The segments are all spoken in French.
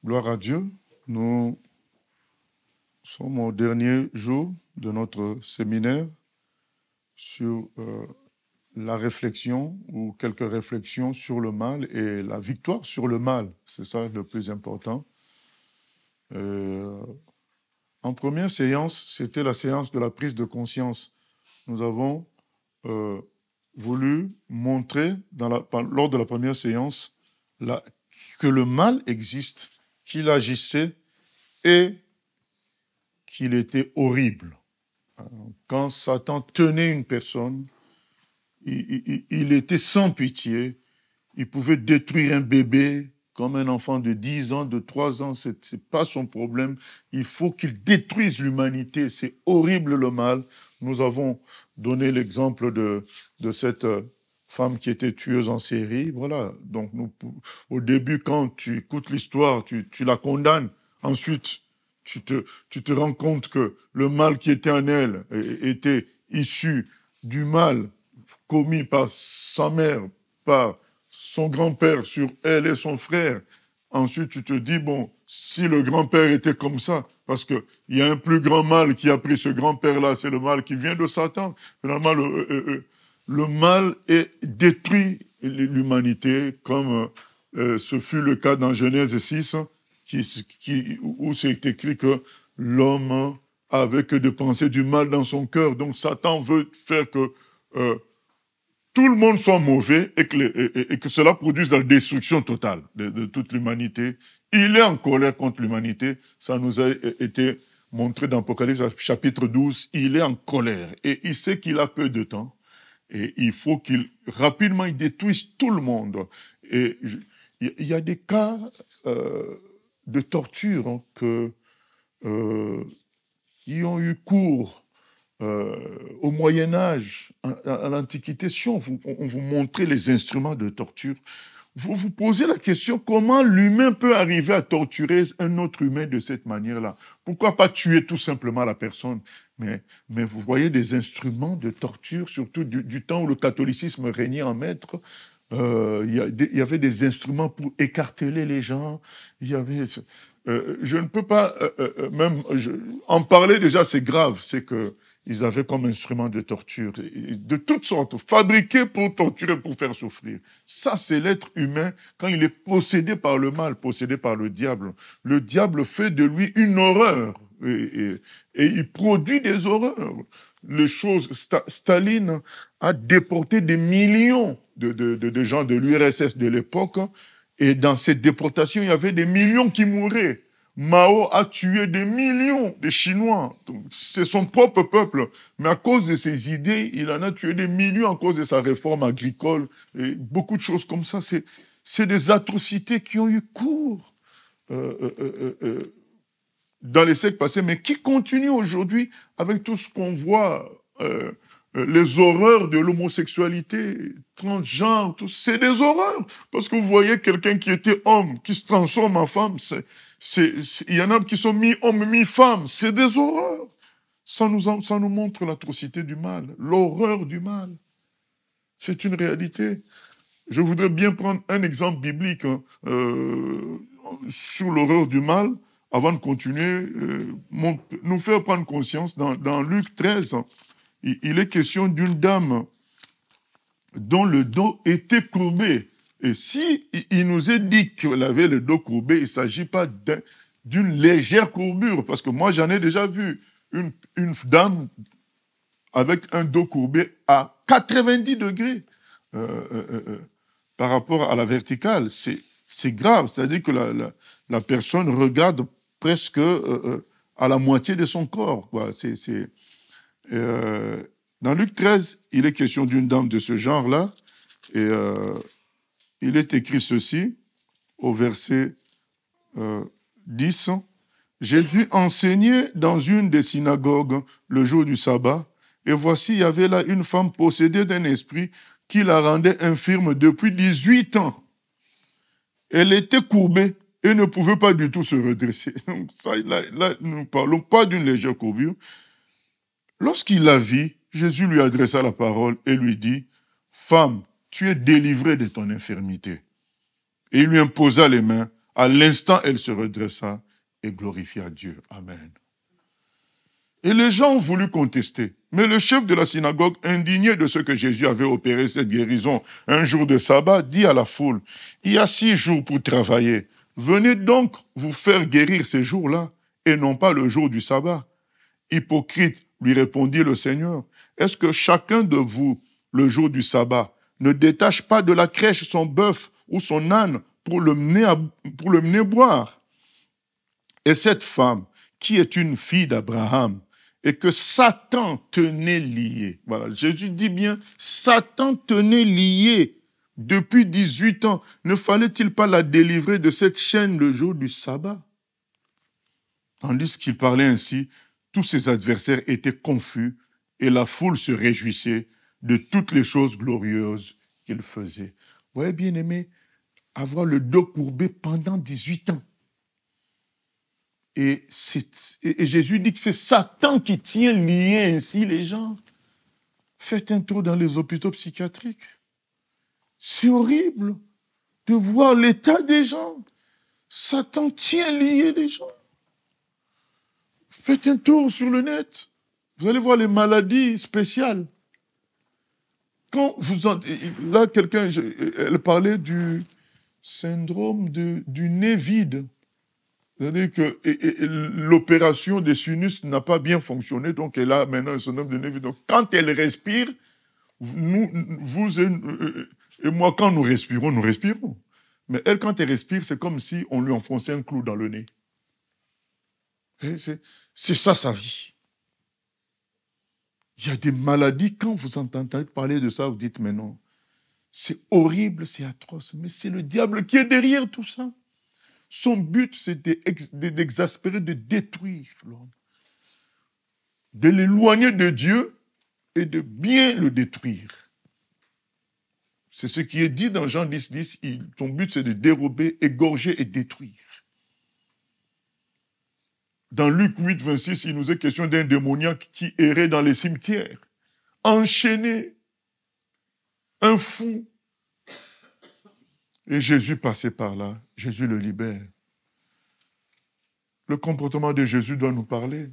Gloire à Dieu. Nous sommes au dernier jour de notre séminaire sur la réflexion ou quelques réflexions sur le mal et la victoire sur le mal. C'est ça le plus important. En première séance, c'était la séance de la prise de conscience. Nous avons voulu montrer lors de la première séance que le mal existe, qu'il agissait et qu'il était horrible. Quand Satan tenait une personne, il était sans pitié. Il pouvait détruire un bébé comme un enfant de 10 ans, de 3 ans. Ce n'est pas son problème. Il faut qu'il détruise l'humanité. C'est horrible le mal. Nous avons donné l'exemple de cette femme qui était tueuse en série. Voilà. Donc, au début, quand tu écoutes l'histoire, tu la condamnes. Ensuite, tu te rends compte que le mal qui était en elle était issu du mal commis par sa mère, par son grand-père sur elle et son frère. Ensuite, tu te dis, bon, si le grand-père était comme ça, parce qu'il y a un plus grand mal qui a pris ce grand-père-là, c'est le mal qui vient de Satan. Finalement, le mal détruit l'humanité, comme ce fut le cas dans Genèse 6, où c'est écrit que l'homme avait que de penser du mal dans son cœur. Donc Satan veut faire que tout le monde soit mauvais et que cela produise la destruction totale de toute l'humanité. Il est en colère contre l'humanité. Ça nous a été montré dans Apocalypse chapitre 12. Il est en colère et il sait qu'il a peu de temps. Et il faut qu'il rapidement il détruise tout le monde. Et il y a des cas de torture qui ont eu cours au Moyen-Âge, à l'Antiquité. Si on vous montrait les instruments de torture, vous vous posez la question, comment l'humain peut arriver à torturer un autre humain de cette manière-là? Pourquoi pas tuer tout simplement la personne? Mais vous voyez des instruments de torture, surtout du temps où le catholicisme régnait en maître. Il y avait des instruments pour écarteler les gens. Il y avait... je ne peux pas en parler déjà, c'est grave. C'est que ils avaient comme instrument de torture, de toutes sortes, fabriqués pour torturer, pour faire souffrir. Ça, c'est l'être humain quand il est possédé par le mal, possédé par le diable. Le diable fait de lui une horreur et il produit des horreurs. Les choses, Staline a déporté des millions de gens de l'URSS de l'époque et dans cette déportation, il y avait des millions qui mouraient. Mao a tué des millions de Chinois. C'est son propre peuple. Mais à cause de ses idées, il en a tué des millions à cause de sa réforme agricole. Et beaucoup de choses comme ça. C'est des atrocités qui ont eu cours dans les siècles passés, mais qui continuent aujourd'hui avec tout ce qu'on voit, les horreurs de l'homosexualité, transgenre, tout. C'est des horreurs. Parce que vous voyez quelqu'un qui était homme, qui se transforme en femme, il y en a qui sont mi-homme, mi-femme. C'est des horreurs. Ça nous montre l'atrocité du mal, l'horreur du mal. C'est une réalité. Je voudrais bien prendre un exemple biblique sur l'horreur du mal, avant de continuer, nous faire prendre conscience. Dans Luc 13, il est question d'une dame dont le dos était courbé. Et si il nous est dit qu'elle avait le dos courbé, il ne s'agit pas d'une légère courbure, parce que moi j'en ai déjà vu une dame avec un dos courbé à 90 degrés par rapport à la verticale. C'est grave, c'est-à-dire que la personne regarde presque à la moitié de son corps, quoi. Dans Luc 13, il est question d'une dame de ce genre-là, et il est écrit ceci, au verset 10. Jésus enseignait dans une des synagogues le jour du sabbat, et voici, il y avait là une femme possédée d'un esprit qui la rendait infirme depuis 18 ans. Elle était courbée et ne pouvait pas du tout se redresser. Donc ça, là, nous ne parlons pas d'une légère courbure. Lorsqu'il la vit, Jésus lui adressa la parole et lui dit, « Femme, tu es délivrée de ton infirmité. » Et il lui imposa les mains. À l'instant, elle se redressa et glorifia Dieu. Amen. Et les gens ont voulu contester. Mais le chef de la synagogue, indigné de ce que Jésus avait opéré cette guérison un jour de sabbat, dit à la foule, « Il y a 6 jours pour travailler. Venez donc vous faire guérir ces jours-là, et non pas le jour du sabbat. » Hypocrite, lui répondit le Seigneur, « Est-ce que chacun de vous, le jour du sabbat, ne détache pas de la crèche son bœuf ou son âne pour le mener boire? Et cette femme, qui est une fille d'Abraham, et que Satan tenait lié. Voilà, Jésus dit bien, Satan tenait lié depuis 18 ans. Ne fallait-il pas la délivrer de cette chaîne le jour du sabbat? Tandis qu'il parlait ainsi, tous ses adversaires étaient confus et la foule se réjouissait de toutes les choses glorieuses qu'il faisait. Vous voyez, bien-aimé, avoir le dos courbé pendant 18 ans. Et Jésus dit que c'est Satan qui tient liés ainsi les gens. Faites un tour dans les hôpitaux psychiatriques. C'est horrible de voir l'état des gens. Satan tient liés les gens. Faites un tour sur le net. Vous allez voir les maladies spéciales. Quand là, quelqu'un, elle parlait du syndrome du nez vide. C'est-à-dire que l'opération des sinus n'a pas bien fonctionné, donc elle a maintenant un syndrome de nez vide. Donc quand elle respire, vous et moi, quand nous respirons, nous respirons. Mais elle, quand elle respire, c'est comme si on lui enfonçait un clou dans le nez. C'est ça sa vie. Il y a des maladies, quand vous entendez parler de ça, vous dites, mais non, c'est horrible, c'est atroce, mais c'est le diable qui est derrière tout ça. Son but, c'est d'exaspérer, de détruire l'homme, de l'éloigner de Dieu et de bien le détruire. C'est ce qui est dit dans Jean 10, ton but, c'est de dérober, égorger et détruire. Dans Luc 8, 26, il nous est question d'un démoniaque qui errait dans les cimetières, enchaîné, un fou. Et Jésus passait par là, Jésus le libère. Le comportement de Jésus doit nous parler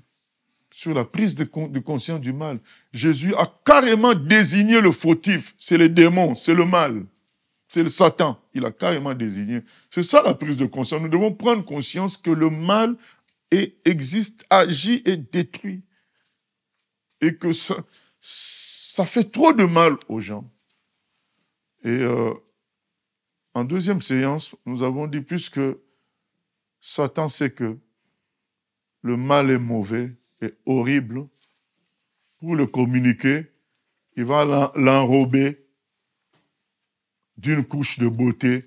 sur la prise de conscience du mal. Jésus a carrément désigné le fautif, c'est les démons, c'est le mal, c'est le Satan. Il a carrément désigné. C'est ça la prise de conscience. Nous devons prendre conscience que le mal existe, agit et détruit. Et que ça fait trop de mal aux gens. Et en deuxième séance, nous avons dit, puisque Satan sait que le mal est mauvais et horrible, pour le communiquer, il va l'enrober d'une couche de beauté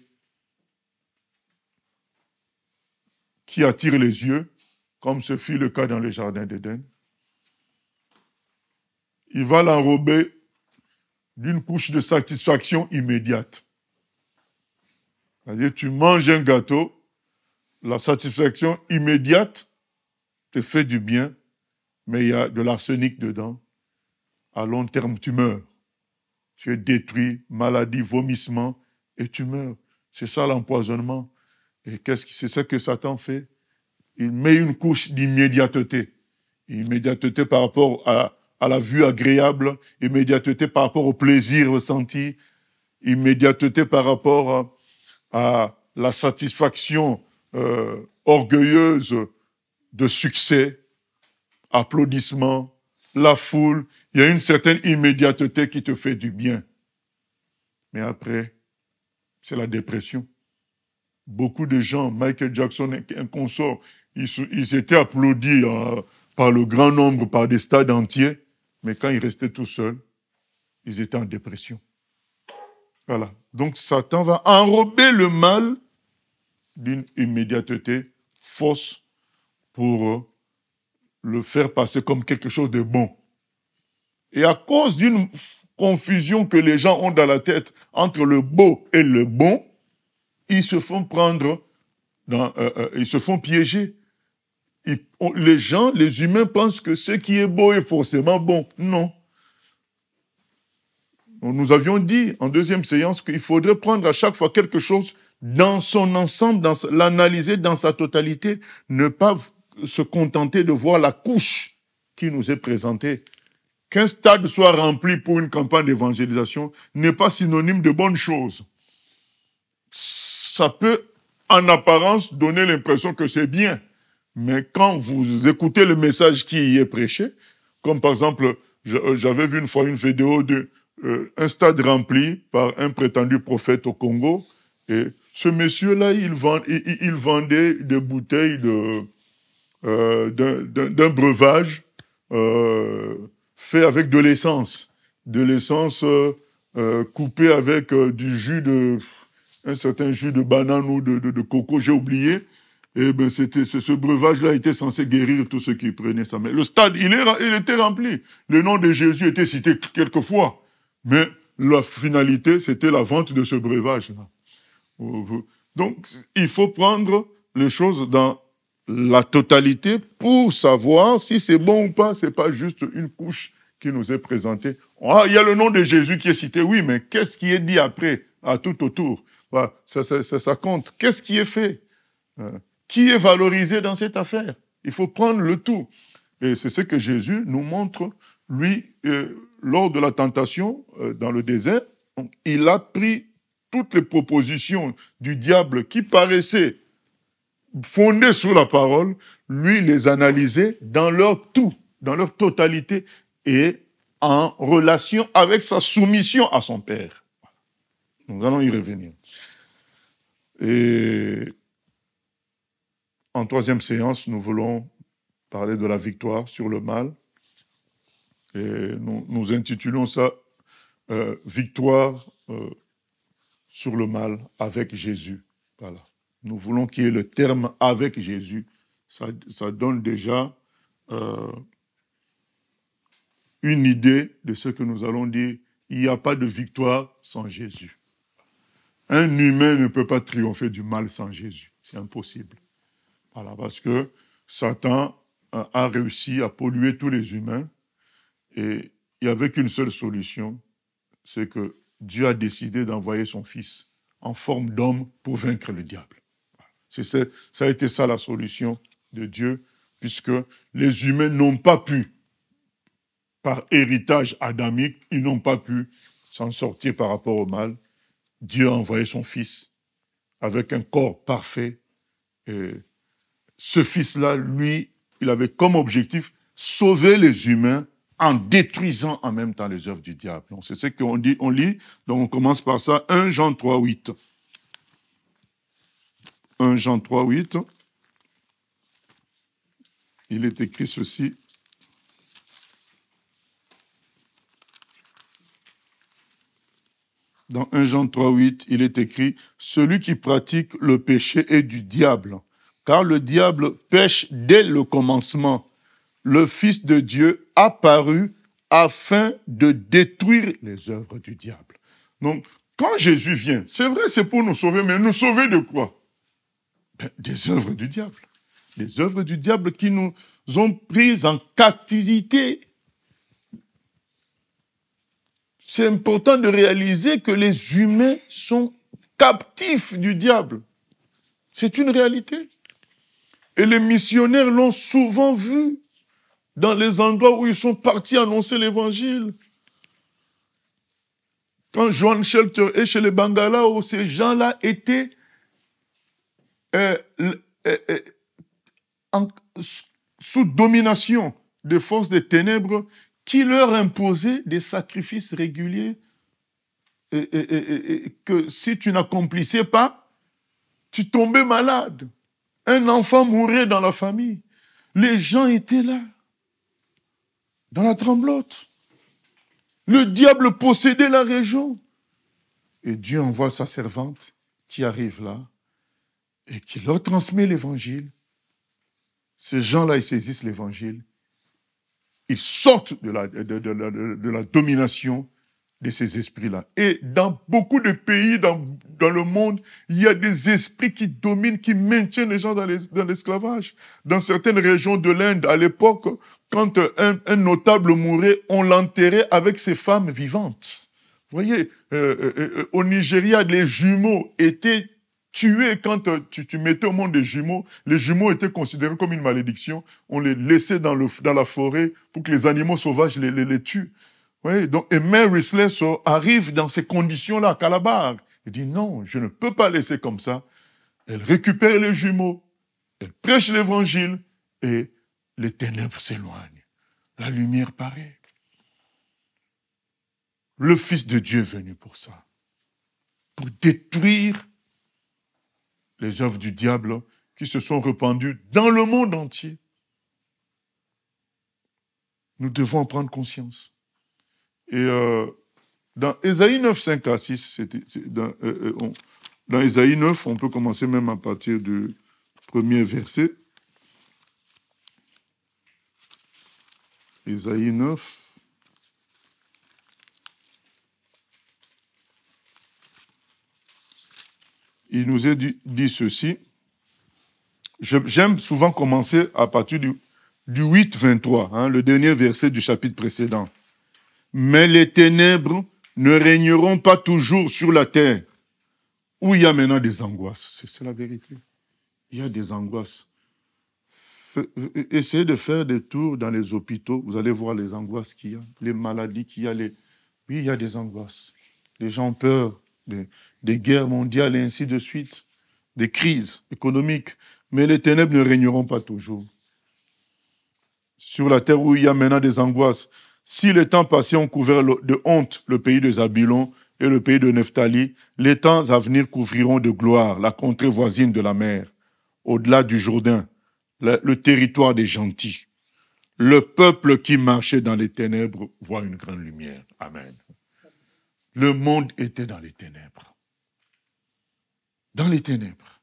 qui attire les yeux, comme ce fut le cas dans le jardin d'Éden. Il va l'enrober d'une couche de satisfaction immédiate. C'est-à-dire, tu manges un gâteau, la satisfaction immédiate te fait du bien, mais il y a de l'arsenic dedans. À long terme, tu meurs. Tu es détruit, maladie, vomissement, et tu meurs. C'est ça l'empoisonnement. Et c'est ça que Satan fait? Il met une couche d'immédiateté. Immédiateté par rapport à la vue agréable, immédiateté par rapport au plaisir ressenti, immédiateté par rapport à la satisfaction orgueilleuse de succès, applaudissements, la foule. Il y a une certaine immédiateté qui te fait du bien. Mais après, c'est la dépression. Beaucoup de gens, Michael Jackson et un consort, ils étaient applaudis par le grand nombre, par des stades entiers, mais quand ils restaient tout seuls, ils étaient en dépression. Voilà. Donc Satan va enrober le mal d'une immédiateté fausse pour le faire passer comme quelque chose de bon. Et à cause d'une confusion que les gens ont dans la tête entre le beau et le bon, ils se font ils se font piéger. Les gens, les humains pensent que ce qui est beau est forcément bon. Non. Nous avions dit en deuxième séance qu'il faudrait prendre à chaque fois quelque chose dans son ensemble, l'analyser dans sa totalité, ne pas se contenter de voir la couche qui nous est présentée. Qu'un stade soit rempli pour une campagne d'évangélisation n'est pas synonyme de bonne chose. Ça peut, en apparence, donner l'impression que c'est bien. Mais quand vous écoutez le message qui y est prêché, comme par exemple, j'avais vu une fois une vidéo d'un stade rempli par un prétendu prophète au Congo, et ce monsieur-là, il vendait des bouteilles d'un breuvage fait avec de l'essence coupée avec un certain jus de banane ou de coco, j'ai oublié. Et ben ce breuvage-là était censé guérir tous ceux qui prenaient ça. Mais le stade, il était rempli. Le nom de Jésus était cité quelques fois. Mais la finalité, c'était la vente de ce breuvage-là. Donc, il faut prendre les choses dans la totalité pour savoir si c'est bon ou pas. C'est pas juste une couche qui nous est présentée. Ah, il y a le nom de Jésus qui est cité, oui, mais qu'est-ce qui est dit après, à tout autour? Voilà, ça compte. Qu'est-ce qui est fait? Qui est valorisé dans cette affaire? Il faut prendre le tout. Et c'est ce que Jésus nous montre, lui, lors de la tentation dans le désert. Il a pris toutes les propositions du diable qui paraissaient fondées sur la parole, lui les analysait dans leur tout, dans leur totalité, et en relation avec sa soumission à son Père. Nous allons y revenir. Et en troisième séance, nous voulons parler de la victoire sur le mal. Et nous intitulons ça Victoire sur le mal avec Jésus. Voilà. Nous voulons qu'il y ait le terme avec Jésus. Ça donne déjà une idée de ce que nous allons dire. Il n'y a pas de victoire sans Jésus. Un humain ne peut pas triompher du mal sans Jésus. C'est impossible. Voilà, parce que Satan a réussi à polluer tous les humains et il n'y avait qu'une seule solution, c'est que Dieu a décidé d'envoyer son Fils en forme d'homme pour vaincre le diable. Ça a été ça la solution de Dieu, puisque les humains n'ont pas pu, par héritage adamique, ils n'ont pas pu s'en sortir par rapport au mal. Dieu a envoyé son Fils avec un corps parfait. Et ce Fils-là, lui, il avait comme objectif sauver les humains en détruisant en même temps les œuvres du diable. Donc, c'est ce qu'on dit, on lit, donc on commence par ça, 1 Jean 3, 8. 1 Jean 3, 8. Il est écrit ceci. Dans 1 Jean 3, 8, il est écrit « Celui qui pratique le péché est du diable, car le diable pêche dès le commencement. Le Fils de Dieu apparu afin de détruire les œuvres du diable. » Donc, quand Jésus vient, c'est vrai, c'est pour nous sauver, mais nous sauver de quoi? Des œuvres du diable. Les œuvres du diable qui nous ont pris en captivité. C'est important de réaliser que les humains sont captifs du diable. C'est une réalité. Et les missionnaires l'ont souvent vu dans les endroits où ils sont partis annoncer l'évangile. Quand John Shelter est chez les Bangala, où ces gens-là étaient sous domination des forces des ténèbres qui leur imposaient des sacrifices réguliers et que si tu n'accomplissais pas, tu tombais malade. Un enfant mourait dans la famille. Les gens étaient là, dans la tremblote. Le diable possédait la région. Et Dieu envoie sa servante qui arrive là et qui leur transmet l'évangile. Ces gens-là, ils saisissent l'évangile. Ils sortent de la domination de ces esprits-là. Et dans beaucoup de pays dans le monde, il y a des esprits qui dominent, qui maintiennent les gens dans l'esclavage. Dans certaines régions de l'Inde, à l'époque, quand un notable mourait, on l'enterrait avec ses femmes vivantes. Vous voyez, au Nigeria, les jumeaux étaient tuer quand tu mettais au monde des jumeaux. Les jumeaux étaient considérés comme une malédiction. On les laissait dans la forêt pour que les animaux sauvages les tuent. Oui, donc, et Mary Slessor arrive dans ces conditions-là à Calabar. Elle dit non, je ne peux pas laisser comme ça. Elle récupère les jumeaux, elle prêche l'évangile et les ténèbres s'éloignent. La lumière paraît. Le Fils de Dieu est venu pour ça, pour détruire les œuvres du diable qui se sont répandues dans le monde entier. Nous devons en prendre conscience. Et dans Ésaïe 9, 5 à 6, dans Ésaïe 9, on peut commencer même à partir du premier verset. Ésaïe 9. Il nous est dit ceci. J'aime souvent commencer à partir du 8, 23, hein, le dernier verset du chapitre précédent. Mais les ténèbres ne régneront pas toujours sur la terre, où il y a maintenant des angoisses. C'est la vérité. Il y a des angoisses. Essayez de faire des tours dans les hôpitaux, vous allez voir les angoisses qu'il y a, les maladies qu'il y a. Oui, il y a des angoisses. Les gens ont peur des guerres mondiales et ainsi de suite, des crises économiques. Mais les ténèbres ne régneront pas toujours. Sur la terre où il y a maintenant des angoisses, si les temps passés ont couvert de honte le pays de Zabulon et le pays de Nephtali, les temps à venir couvriront de gloire la contrée voisine de la mer, au-delà du Jourdain, le territoire des gentils. Le peuple qui marchait dans les ténèbres voit une grande lumière. Amen. Le monde était dans les ténèbres. Dans les ténèbres.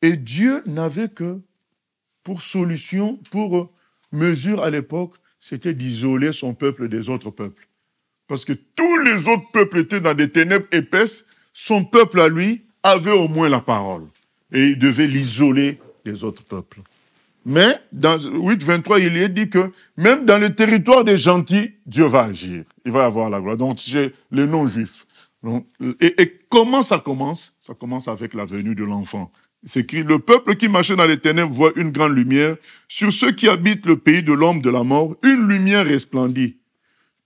Et Dieu n'avait que pour solution, pour mesure à l'époque, c'était d'isoler son peuple des autres peuples. Parce que tous les autres peuples étaient dans des ténèbres épaisses, son peuple à lui avait au moins la parole. Et il devait l'isoler des autres peuples. Mais dans 8, 23, il est dit que même dans le territoire des gentils, Dieu va agir. Il va avoir la gloire. Donc, c'est les non-juifs. Et comment ça commence? Ça commence avec la venue de l'enfant. C'est écrit, le peuple qui marchait dans les ténèbres voit une grande lumière. Sur ceux qui habitent le pays de l'ombre de la mort, une lumière resplendit.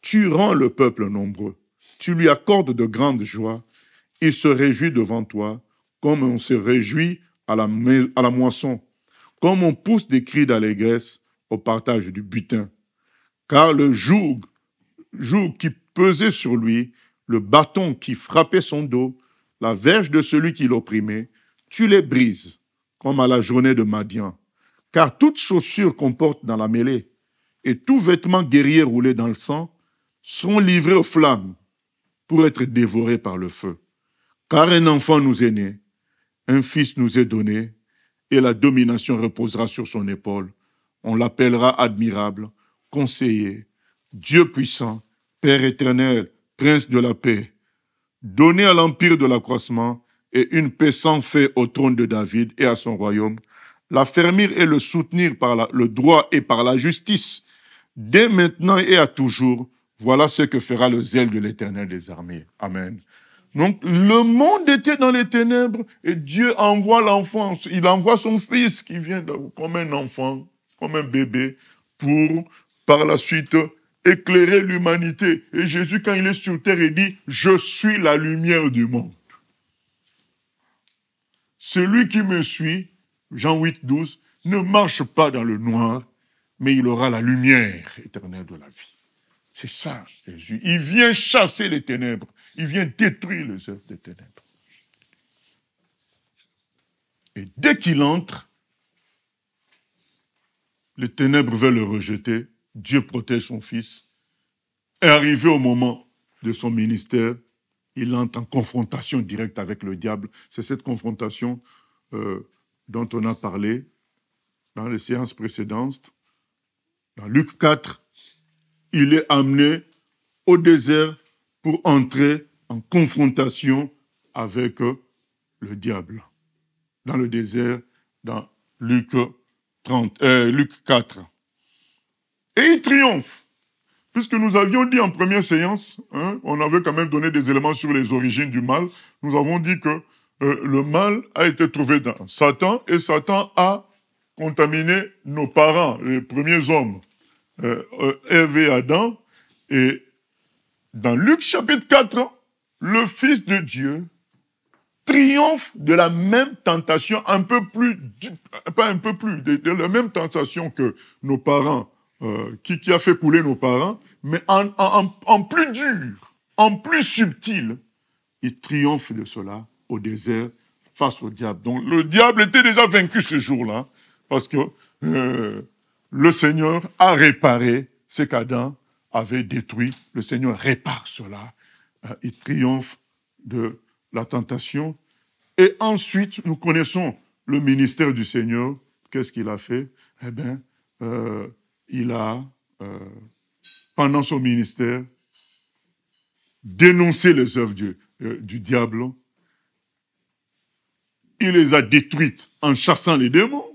Tu rends le peuple nombreux. Tu lui accordes de grandes joies. Il se réjouit devant toi, comme on se réjouit à la moisson, comme on pousse des cris d'allégresse au partage du butin. Car le joug qui pesait sur lui, le bâton qui frappait son dos, la verge de celui qui l'opprimait, tu les brises, comme à la journée de Madian. Car toute chaussure qu'on porte dans la mêlée et tout vêtement guerrier roulé dans le sang seront livrés aux flammes pour être dévorés par le feu. Car un enfant nous est né, un fils nous est donné, et la domination reposera sur son épaule. On l'appellera admirable, conseiller, Dieu puissant, Père éternel, Prince de la paix. Donné à l'empire de l'accroissement et une paix sans fait au trône de David et à son royaume, l'affermir et le soutenir par le droit et par la justice, dès maintenant et à toujours, voilà ce que fera le zèle de l'Éternel des armées. Amen. Donc, le monde était dans les ténèbres et Dieu envoie l'enfant. Il envoie son fils qui vient comme un enfant, comme un bébé, pour, par la suite, éclairer l'humanité. Et Jésus, quand il est sur terre, il dit « Je suis la lumière du monde ». Celui qui me suit, Jean 8, 12, ne marche pas dans le noir, mais il aura la lumière éternelle de la vie. C'est ça, Jésus. Il vient chasser les ténèbres. Il vient détruire les œuvres des ténèbres. Et dès qu'il entre, les ténèbres veulent le rejeter. Dieu protège son fils. Et arrivé au moment de son ministère, il entre en confrontation directe avec le diable. C'est cette confrontation dont on a parlé dans les séances précédentes. Dans Luc 4, il est amené au désert pour entrer en confrontation avec le diable. Dans le désert, dans Luc 4. Et il triomphe. Puisque nous avions dit en première séance, on avait quand même donné des éléments sur les origines du mal, nous avons dit que le mal a été trouvé dans Satan, et Satan a contaminé nos parents, les premiers hommes, Ève et Adam. Et dans Luc chapitre 4, le Fils de Dieu triomphe de la même tentation, pas un peu plus, de la même tentation que nos parents, qui a fait couler nos parents, mais en plus dur, en plus subtil. Il triomphe de cela au désert face au diable. Donc le diable était déjà vaincu ce jour-là, parce que le Seigneur a réparé ce qu'Adam avait détruit. Le Seigneur répare cela. Il triomphe de la tentation. Et ensuite, nous connaissons le ministère du Seigneur. Qu'est-ce qu'il a fait? Eh bien, il a, pendant son ministère, dénoncé les œuvres du diable. Il les a détruites en chassant les démons.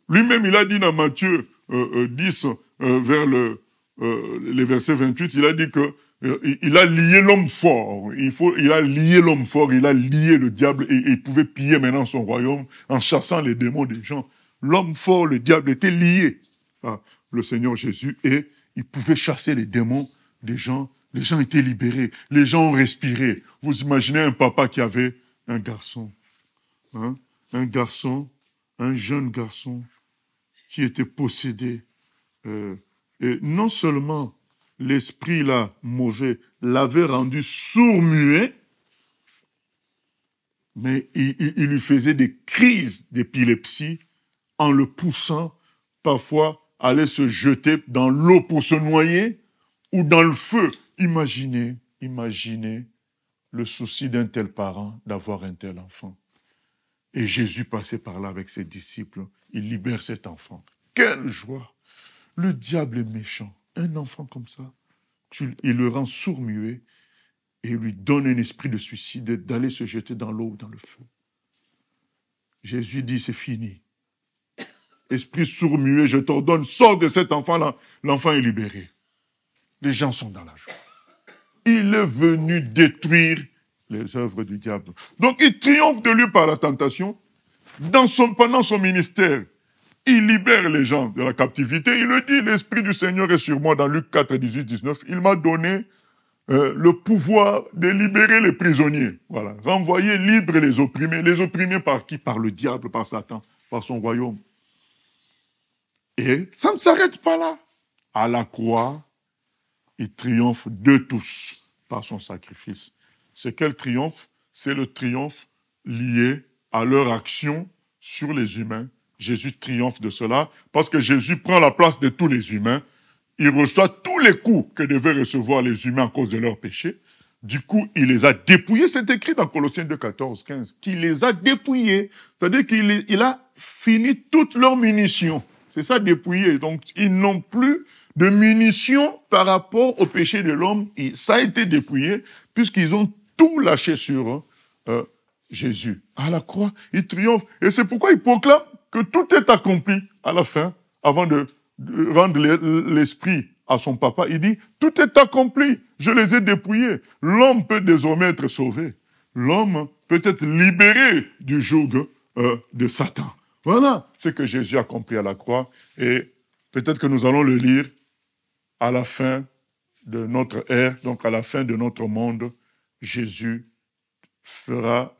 Lui-même, il a dit dans Matthieu 10, vers les versets 28, il a dit que il a lié l'homme fort. Il a lié l'homme fort, il a lié le diable, et il pouvait piller maintenant son royaume en chassant les démons des gens. L'homme fort, le diable, était lié à le Seigneur Jésus, et il pouvait chasser les démons des gens. Les gens étaient libérés, les gens ont respiré. Vous imaginez un papa qui avait un garçon, hein? Un jeune garçon qui était possédé. Et non seulement l'esprit là, mauvais, l'avait rendu sourd-muet, mais il lui faisait des crises d'épilepsie en le poussant parfois à aller se jeter dans l'eau pour se noyer ou dans le feu. Imaginez le souci d'un tel parent d'avoir un tel enfant. Et Jésus passait par là avec ses disciples. Il libère cet enfant. Quelle joie! Le diable est méchant. Un enfant comme ça, il le rend sourd-muet et lui donne un esprit de suicide d'aller se jeter dans l'eau ou dans le feu. Jésus dit, c'est fini. Esprit sourd-muet, je t'ordonne, sors de cet enfant-là. L'enfant est libéré. Les gens sont dans la joie. Il est venu détruire les œuvres du diable. Donc il triomphe de lui par la tentation. Pendant son ministère, il libère les gens de la captivité. Il le dit, l'Esprit du Seigneur est sur moi dans Luc 4, 18, 19. Il m'a donné le pouvoir de libérer les prisonniers. Voilà, renvoyer libres les opprimés. Les opprimés par qui? Par le diable, par Satan, par son royaume. Et ça ne s'arrête pas là. À la croix, il triomphe de tous par son sacrifice. C'est quel triomphe? C'est le triomphe lié à leur action sur les humains. Jésus triomphe de cela parce que Jésus prend la place de tous les humains. Il reçoit tous les coups que devaient recevoir les humains à cause de leurs péchés. Du coup, il les a dépouillés. C'est écrit dans Colossiens 2, 14, 15, qu'il les a dépouillés. C'est-à-dire qu'il a fini toutes leurs munitions. C'est ça, dépouiller. Donc, ils n'ont plus de munitions par rapport au péché de l'homme. Ça a été dépouillé puisqu'ils ont tout lâché sur Jésus. À la croix, il triomphe. Et c'est pourquoi il proclame que tout est accompli à la fin, avant de rendre l'esprit à son papa. Il dit, tout est accompli, je les ai dépouillés. L'homme peut désormais être sauvé. L'homme peut être libéré du joug de Satan. Voilà ce que Jésus a accompli à la croix. Et peut-être que nous allons le lire à la fin de notre ère, donc à la fin de notre monde. Jésus fera,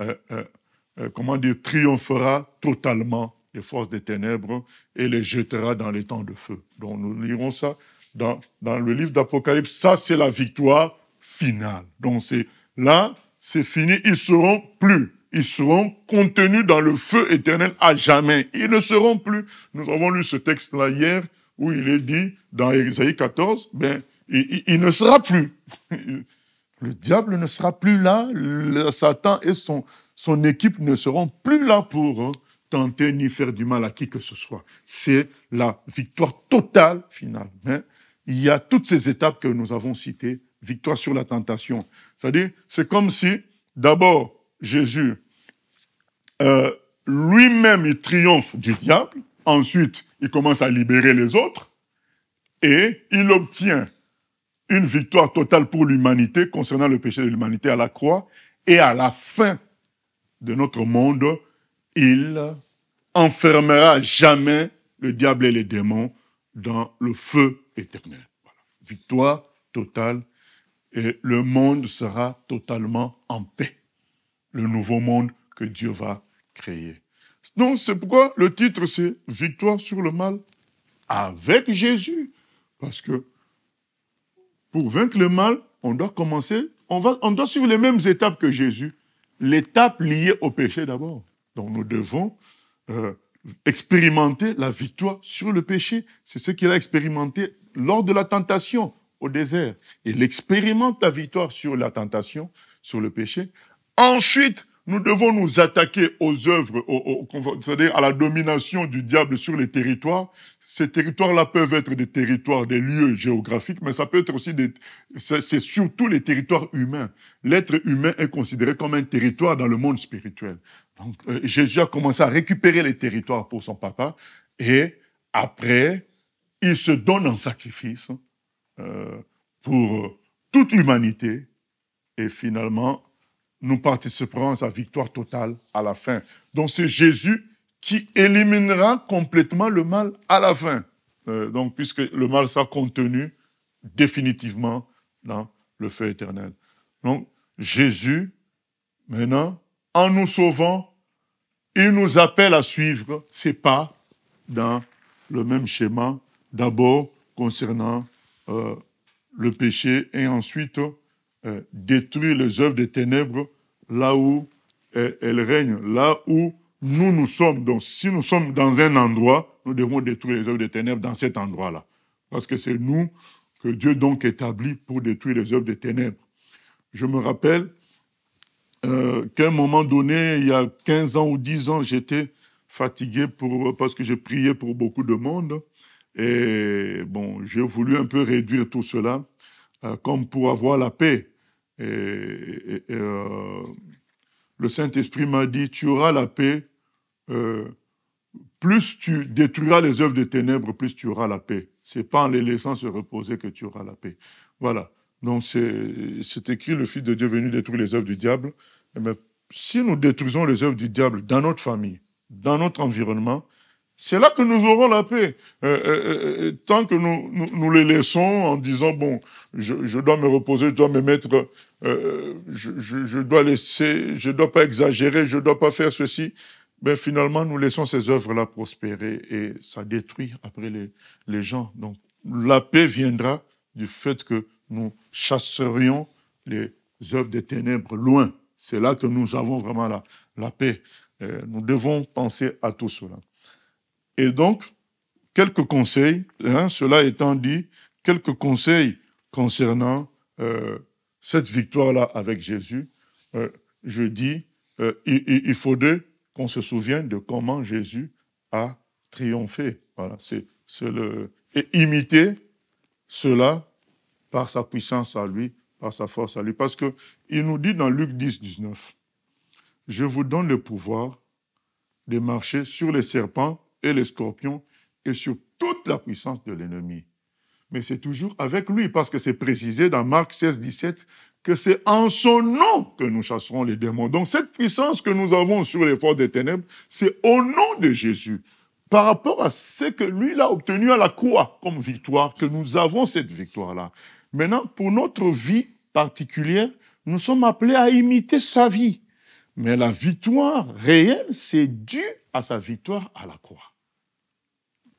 triomphera totalement les forces des ténèbres et les jettera dans les temps de feu. Donc nous lirons ça dans le livre d'Apocalypse. Ça, c'est la victoire finale. Donc là, c'est fini. Ils seront contenus dans le feu éternel à jamais. Ils ne seront plus. Nous avons lu ce texte-là hier où il est dit dans Ésaïe 14, il ne sera plus. Le diable ne sera plus là. Satan et son équipe ne seront plus là pour tenter ni faire du mal à qui que ce soit. C'est la victoire totale finale. Mais il y a toutes ces étapes que nous avons citées. Victoire sur la tentation. C'est-à-dire, c'est comme si, d'abord, Jésus, lui-même, il triomphe du diable. Ensuite, il commence à libérer les autres. Et il obtient une victoire totale pour l'humanité concernant le péché de l'humanité à la croix. Et à la fin de notre monde, il enfermera jamais le diable et les démons dans le feu éternel. Voilà. Victoire totale et le monde sera totalement en paix. Le nouveau monde que Dieu va créer. Donc c'est pourquoi le titre c'est Victoire sur le mal avec Jésus. Parce que pour vaincre le mal, on doit commencer, on doit suivre les mêmes étapes que Jésus. L'étape liée au péché d'abord. Donc nous devons expérimenter la victoire sur le péché. C'est ce qu'il a expérimenté lors de la tentation au désert. Il expérimente la victoire sur la tentation, sur le péché. Ensuite, nous devons nous attaquer aux œuvres, c'est-à-dire à la domination du diable sur les territoires. Ces territoires-là peuvent être des territoires, des lieux géographiques, mais ça peut être aussi c'est surtout les territoires humains. L'être humain est considéré comme un territoire dans le monde spirituel. Donc, Jésus a commencé à récupérer les territoires pour son papa, et après, il se donne en sacrifice pour toute l'humanité, et finalement, nous participerons à sa victoire totale à la fin. Donc c'est Jésus qui éliminera complètement le mal à la fin. Donc puisque le mal sera contenu définitivement dans le feu éternel. Donc Jésus, maintenant, en nous sauvant, il nous appelle à suivre ses pas dans le même schéma, d'abord concernant le péché et ensuite détruire les œuvres des ténèbres là où elles règnent, là où nous sommes. Donc, si nous sommes dans un endroit, nous devons détruire les œuvres des ténèbres dans cet endroit-là. Parce que c'est nous que Dieu donc établit pour détruire les œuvres des ténèbres. Je me rappelle qu'à un moment donné, il y a 15 ans ou 10 ans, j'étais fatigué parce que j'ai prié pour beaucoup de monde. Et bon, j'ai voulu un peu réduire tout cela, comme pour avoir la paix. Le Saint-Esprit m'a dit, tu auras la paix, plus tu détruiras les œuvres des ténèbres, plus tu auras la paix. C'est pas en les laissant se reposer que tu auras la paix. Voilà. Donc c'est écrit, le Fils de Dieu est venu détruire les œuvres du diable. Eh bien, si nous détruisons les œuvres du diable dans notre famille, dans notre environnement, c'est là que nous aurons la paix. Tant que nous les laissons en disant, bon, je dois me reposer, je dois me mettre, je dois laisser, je dois pas exagérer, je dois pas faire ceci, ben finalement, nous laissons ces œuvres-là prospérer et ça détruit après les gens. Donc, la paix viendra du fait que nous chasserions les œuvres des ténèbres loin. C'est là que nous avons vraiment la paix. Nous devons penser à tout cela. Et donc, quelques conseils, cela étant dit, quelques conseils concernant cette victoire-là avec Jésus. Je dis, il faudrait qu'on se souvienne de comment Jésus a triomphé. Voilà, et imiter cela par sa puissance à lui, par sa force à lui. Parce qu'il nous dit dans Luc 10, 19, « Je vous donne le pouvoir de marcher sur les serpents et les scorpions et sur toute la puissance de l'ennemi. » Mais c'est toujours avec lui, parce que c'est précisé dans Marc 16, 17, que c'est en son nom que nous chasserons les démons. Donc cette puissance que nous avons sur les forces des ténèbres, c'est au nom de Jésus. Par rapport à ce que lui il a obtenu à la croix comme victoire, que nous avons cette victoire-là. Maintenant, pour notre vie particulière, nous sommes appelés à imiter sa vie. Mais la victoire réelle, c'est dû à sa victoire à la croix.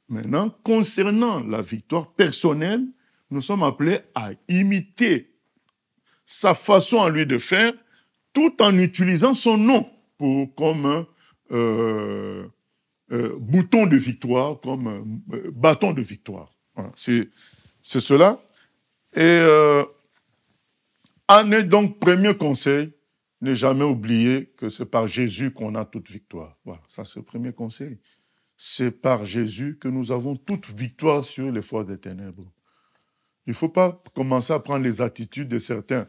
Maintenant, concernant la victoire personnelle, nous sommes appelés à imiter sa façon à lui de faire, tout en utilisant son nom comme bouton de victoire, comme bâton de victoire. Voilà, c'est cela. Et donc, premier conseil, ne jamais oublier que c'est par Jésus qu'on a toute victoire. Voilà, ça c'est le premier conseil. C'est par Jésus que nous avons toute victoire sur les forces des ténèbres. Il ne faut pas commencer à prendre les attitudes de certains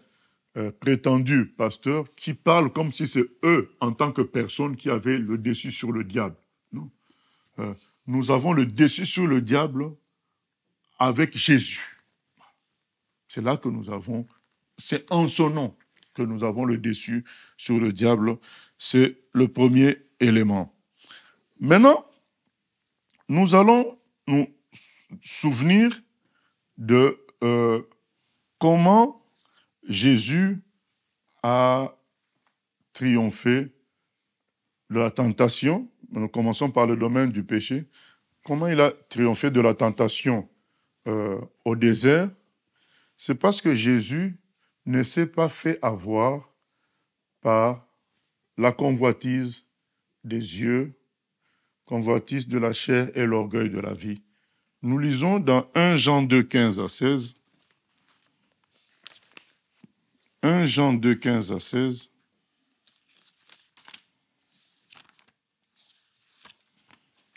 prétendus pasteurs qui parlent comme si c'est eux, en tant que personnes, qui avaient le dessus sur le diable. Non. Nous avons le dessus sur le diable avec Jésus. C'est là que nous avons, c'est en son nom. que nous avons le dessus sur le diable. C'est le premier élément. Maintenant, nous allons nous souvenir de comment Jésus a triomphé de la tentation. Nous commençons par le domaine du péché. Comment il a triomphé de la tentation au désert? C'est parce que Jésus ne s'est pas fait avoir par la convoitise des yeux, convoitise de la chair et l'orgueil de la vie. Nous lisons dans 1 Jean 2, 15 à 16. 1 Jean 2, 15 à 16.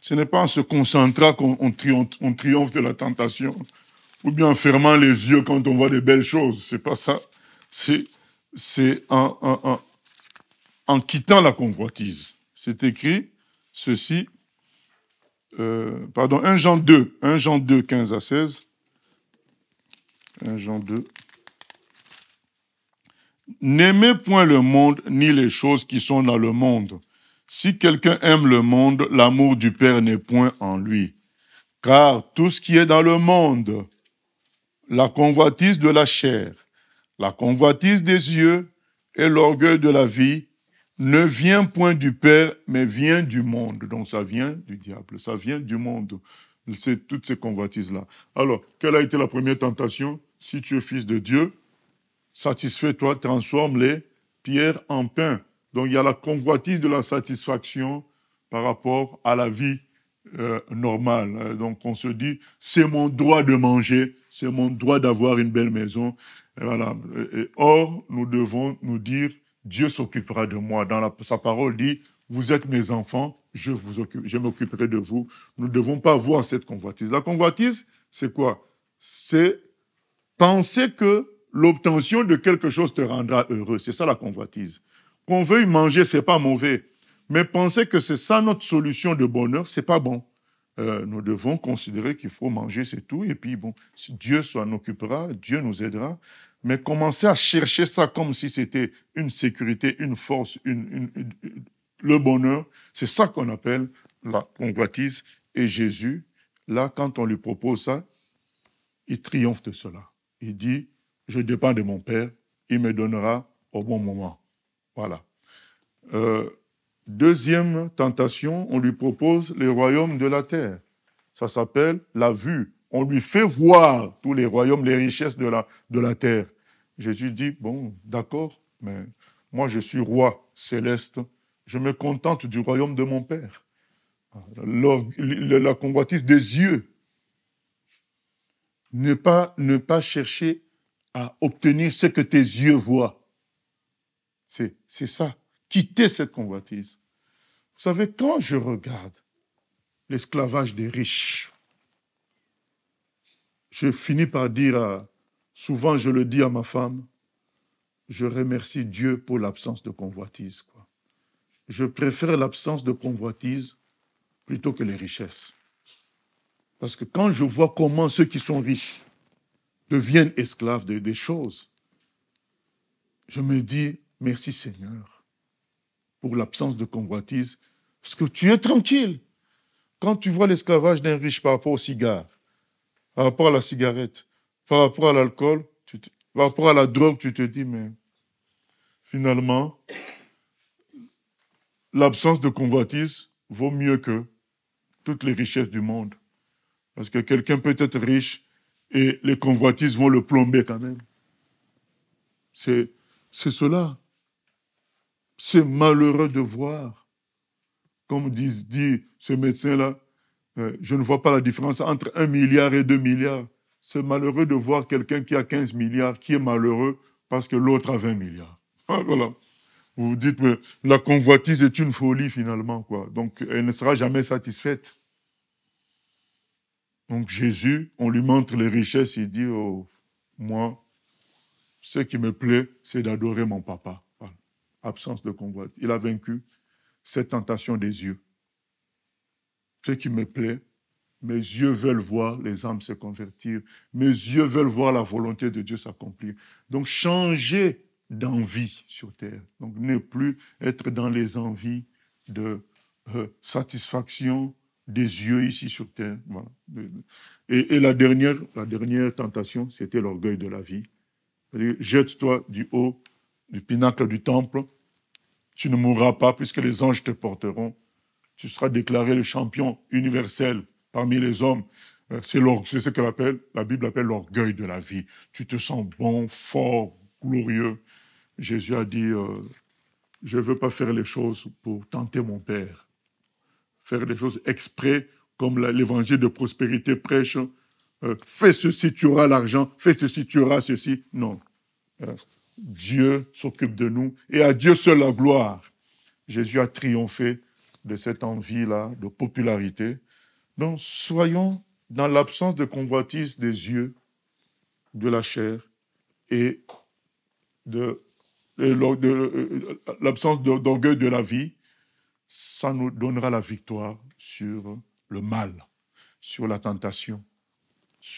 Ce n'est pas en se concentrant qu'on triomphe de la tentation, ou bien en fermant les yeux quand on voit des belles choses. C'est pas ça. C'est en quittant la convoitise. C'est écrit ceci, 1 Jean 2, 15 à 16. 1 Jean 2. N'aimez point le monde ni les choses qui sont dans le monde. Si quelqu'un aime le monde, l'amour du Père n'est point en lui. Car tout ce qui est dans le monde, la convoitise de la chair, la convoitise des yeux et l'orgueil de la vie, ne vient point du Père, mais vient du monde. Donc ça vient du diable, ça vient du monde. C'est toutes ces convoitises-là. Alors, quelle a été la première tentation? Si tu es fils de Dieu, satisfais-toi, transforme les pierres en pain. Donc il y a la convoitise de la satisfaction par rapport à la vie normale. Donc on se dit, c'est mon droit de manger, c'est mon droit d'avoir une belle maison. Et voilà. Or, nous devons nous dire, Dieu s'occupera de moi. Sa parole dit, vous êtes mes enfants, je m'occuperai de vous. Nous ne devons pas avoir cette convoitise. La convoitise, c'est quoi? C'est penser que l'obtention de quelque chose te rendra heureux. C'est ça la convoitise. Qu'on veuille manger, c'est pas mauvais. Mais penser que c'est ça notre solution de bonheur, c'est pas bon. Nous devons considérer qu'il faut manger, c'est tout. Et puis, bon, si Dieu s'en occupera, Dieu nous aidera. Mais commencer à chercher ça comme si c'était une sécurité, une force, le bonheur, c'est ça qu'on appelle la convoitise. Et Jésus, là, quand on lui propose ça, il triomphe de cela. Il dit, je dépends de mon Père, il me donnera au bon moment. Voilà. Deuxième tentation, on lui propose les royaumes de la terre. Ça s'appelle la vue. On lui fait voir tous les royaumes, les richesses de la terre. Jésus dit, bon, d'accord, mais moi je suis roi céleste, je me contente du royaume de mon Père. La convoitise des yeux. Ne pas chercher à obtenir ce que tes yeux voient. C'est ça. Quitter cette convoitise. Vous savez, quand je regarde l'esclavage des riches, je finis par dire, souvent je le dis à ma femme, je remercie Dieu pour l'absence de convoitise, quoi. Je préfère l'absence de convoitise plutôt que les richesses. Parce que quand je vois comment ceux qui sont riches deviennent esclaves des choses, je me dis, merci Seigneur pour l'absence de convoitise, parce que tu es tranquille. Quand tu vois l'esclavage d'un riche par rapport au cigare, par rapport à la cigarette, par rapport à l'alcool, par rapport à la drogue, tu te dis, mais finalement, l'absence de convoitise vaut mieux que toutes les richesses du monde. Parce que quelqu'un peut être riche et les convoitises vont le plomber quand même. C'est cela. C'est malheureux de voir. Comme dit ce médecin-là, je ne vois pas la différence entre 1 milliard et 2 milliards. C'est malheureux de voir quelqu'un qui a 15 milliards qui est malheureux parce que l'autre a 20 milliards. Ah, voilà. Vous vous dites, mais la convoitise est une folie finalement, quoi. Donc, elle ne sera jamais satisfaite. Donc, Jésus, on lui montre les richesses, il dit, oh, moi, ce qui me plaît, c'est d'adorer mon papa. Voilà. Absence de convoitise. Il a vaincu cette tentation des yeux. Ce qui me plaît, mes yeux veulent voir les âmes se convertir. Mes yeux veulent voir la volonté de Dieu s'accomplir. Donc, changer d'envie sur terre. Donc, ne plus être dans les envies de satisfaction des yeux ici sur terre. Voilà. Et la dernière tentation, c'était l'orgueil de la vie. C'est-à-dire, jette-toi du haut du pinacle du temple, tu ne mourras pas puisque les anges te porteront. Tu seras déclaré le champion universel parmi les hommes. C'est ce que la Bible appelle l'orgueil de la vie. Tu te sens bon, fort, glorieux. Jésus a dit, je ne veux pas faire les choses pour tenter mon Père. Faire les choses exprès, comme l'évangile de prospérité prêche. Fais ceci, tu auras l'argent. Fais ceci, tu auras ceci. Non. Dieu s'occupe de nous et à Dieu seul la gloire. Jésus a triomphé de cette envie-là de popularité. Donc, soyons dans l'absence de convoitise des yeux, de la chair et de l'absence d'orgueil de la vie. Ça nous donnera la victoire sur le mal, sur la tentation.